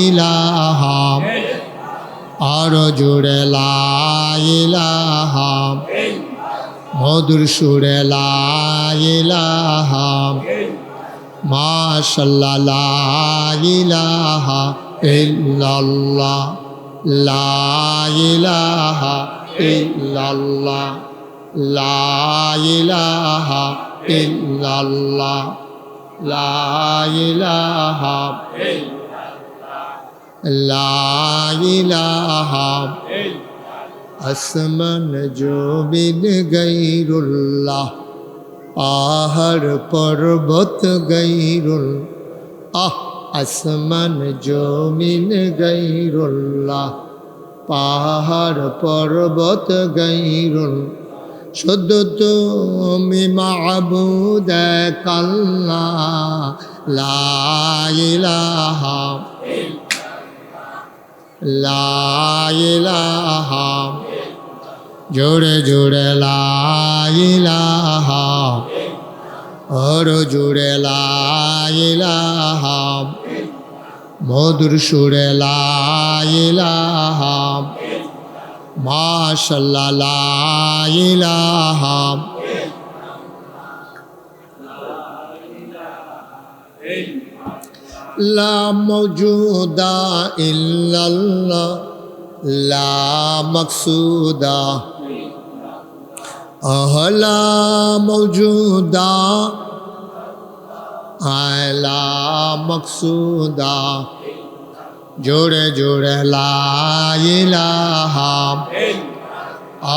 Speaker 1: ইলাহা, আরো জোরে লা ইলাহা, মধুর সুরে লা ইলাহা, মাশাআল্লাহ লা ইলাহা ইল্লাল্লাহ লা ইলাহা ইল্লাল্লাহ লা ইলাহা ইল্লাল্লাহ লা ইলাহা লা ইলাহা। আসমান জমিন গায়রুল্লাহ, পাহাড় পর্বত গায়রুল আসমান জমিন গায়রুল্লাহ, পাহাড় পর্বত গায়রুল, শুধু তুমি মাবুদ এক আল্লাহ লা ইলাহা লা ইলাহা, জোরে জোরে লা ইলাহা, আর জোরে লা ইলাহা, মধুর সুরে লা ইলাহা, মাশাআল্লাহ লা ইলাহা। লা মওজুদা ইল্লাল্লাহ লা মাকসুদা, লা মওজুদা লা মাকসুদা, জোরে জোরে লা ইলাহা,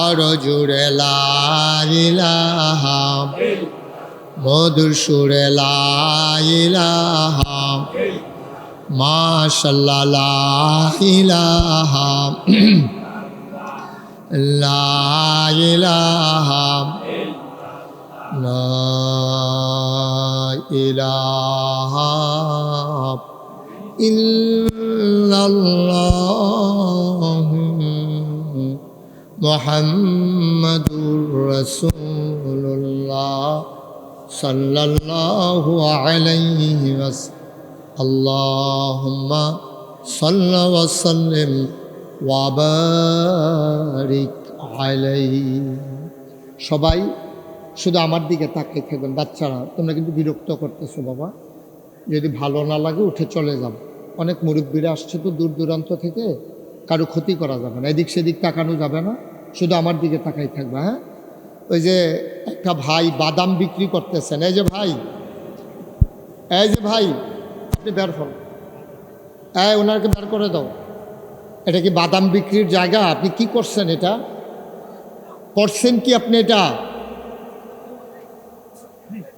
Speaker 1: আরো জোরে লা ইলাহা, মধুর সুরে লা ইলাহা, মাশাআল্লাহ লা ইলাহা লা ইলাহা লা ইলাহা ইল্লাল্লাহ মুহাম্মাদুর রাসূলুল্লাহ সাল্লাল্লাহু আলাইহি ওয়াসাল্লাম। আল্লাহুম্মা সাল্লি ওয়া সাল্লিম ওয়া বারিক আলাইহি। সবাই শুধু আমার দিকে তাকিয়ে থাকবেন। বাচ্চারা তোমরা কিন্তু বিরক্ত করতেছো বাবা, যদি ভালো না লাগে উঠে চলে যাও। অনেক মুরব্বীরা আসছে তো দূর দূরান্ত থেকে, কারো ক্ষতি করা যাবে না, এদিক সেদিক তাকানো যাবে না, শুধু আমার দিকে তাকাই থাকবে। হ্যাঁ, ওই যে একটা ভাই বাদাম বিক্রি করতেছেন, এই যে ভাই আপনি বের হন, ওনাকে বের করে দাও। এটা কি বাদাম বিক্রির জায়গা? আপনি কি করছেন? এটা করছেন কি আপনি?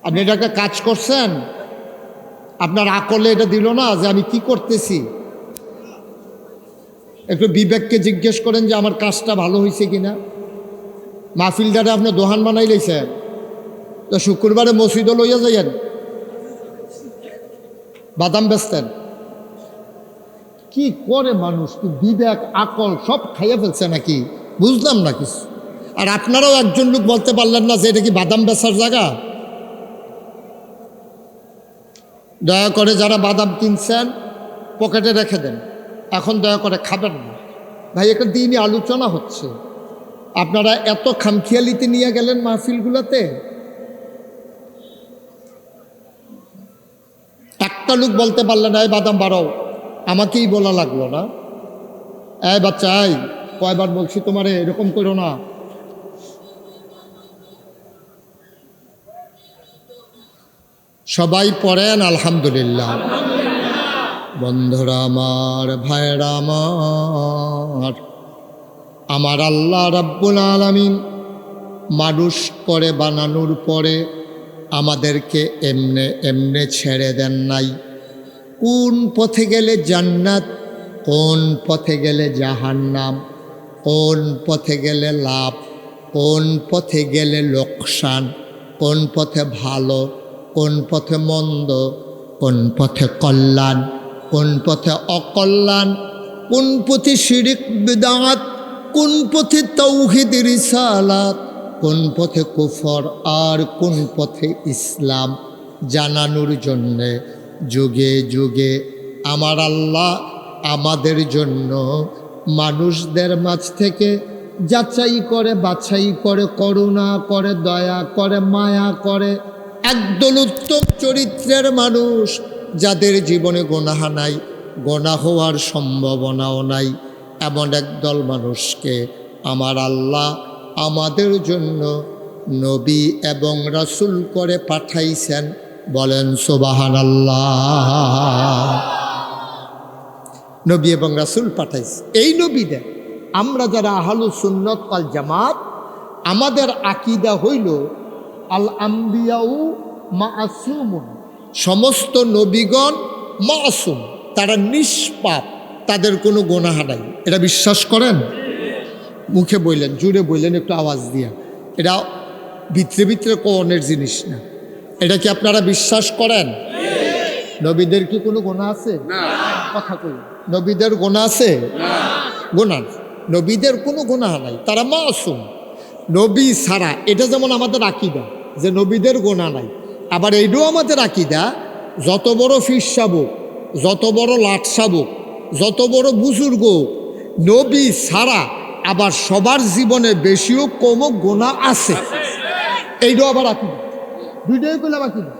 Speaker 1: আপনি এটা একটা কাজ করছেন, আপনার আকলে এটা দিল না যে আমি কি করতেছি। একটু বিবেককে জিজ্ঞেস করেন যে আমার কাজটা ভালো হয়েছে কিনা। মাহফিলটারে আপনি দোহান বানাই লইছেন, তো শুক্রবারে মসজিদও লইয়া যাইয়েন, বাদাম বেচতেন। কি করে মানুষ, কি বিবেক আকল সব খাইয়া ফেলছে নাকি, বুঝলাম না কিছু। আর আপনারাও একজন লোক বলতে পারলেন না যে এটা কি বাদাম বেচার জায়গা। দয়া করে যারা বাদাম কিনছেন পকেটে রেখে দেন, এখন দয়া করে খাবেন না ভাই। একটা দিনই আলোচনা হচ্ছে, আপনারা এত খামখেয়ালিতে নিয়ে গেলেন মাহফিলগুলোতে। একটা লোক বলতে পারলেন এই বাদাম বাড়াও, আমাকেই বলা লাগলো না। এই বাচ্চা, কয়বার বলছি তোমারে এরকম করো না। সবাই পড়েন আলহামদুলিল্লাহ। বন্ধুরা আমার, ভাইরা আমার, আমার আল্লাহ রাব্বুল আলামিন মানুষ করে বানানোর পরে আমাদেরকে এমনে এমনে ছেড়ে দেন নাই। কোন পথে গেলে জান্নাত, কোন পথে গেলে জাহান্নাম, কোন পথে গেলে লাভ, কোন পথে গেলে লোকসান, কোন পথে ভালো, কোন পথে মন্দ, কোন পথে কল্যাণ, কোন পথে অকল্যাণ, কোন পথে শিরিক বিদআত, কোন পথে তাওহীদ রিসালাত, কোন পথে কুফর আর কোন পথে ইসলাম জানানোর জন্যে যুগে যুগে আমার আল্লাহ আমাদের জন্য মানুষদের মাঝ থেকে যাচাই করে, বাছাই করে, করুণা করে, দয়া করে, মায়া করে একদল উত্তম চরিত্রের মানুষ, যাদের জীবনে গুনাহ নাই, গুনাহ হওয়ার সম্ভাবনাও নাই, এমন একদল মানুষকে আমার আল্লাহ আমাদের জন্য নবী এবং রাসূল করে পাঠাইছেন। বলেন সুবহানাল্লাহ। নবী এবং রাসূল পাঠাইছে। এই নবীদের আমরা যারা আহলুস সুন্নাত ওয়াল জামাত, আমাদের আকীদা হইল আল আম্বিয়াউ মাসুমুন, সমস্ত নবীগণ মাসুম, তারা নিষ্পাপ, তাদের কোনো গুনাহ নাই। এটা বিশ্বাস করেন? মুখে বললেন, জুড়ে বললেন, একটু আওয়াজ দিয়া। এটা ভিতরে ভিতরে কোনের জিনিস না। এটা কি আপনারা বিশ্বাস করেন? নবীদের কি কোনো গুনাহ আছে? কথা কই, নবীদের গুনাহ আছে? গুনাহ, নবীদের কোনো গুনাহ নাই, তারা মাসুম। নবী ছাড়া, এটা যেমন আমাদের আকীদা যে নবীদের গুনাহ নাই, আবার এইটাও আমাদের আকীদা যত বড় ফির শাবক, যত বড় লাট শাবক, যত বড় বুজুর্গ, নবী ছাড়া আবার সবার জীবনে বেশিও কমও গুনাহ আছে। এইটাও আবার আকীদা, দুইটাই করলাম আকীদা।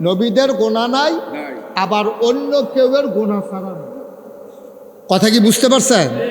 Speaker 1: নবীদের গুনাহ নাই, আবার অন্য কেউয়ের গুনাহ ছাড়া নাই। কথা কি বুঝতে পারছেন?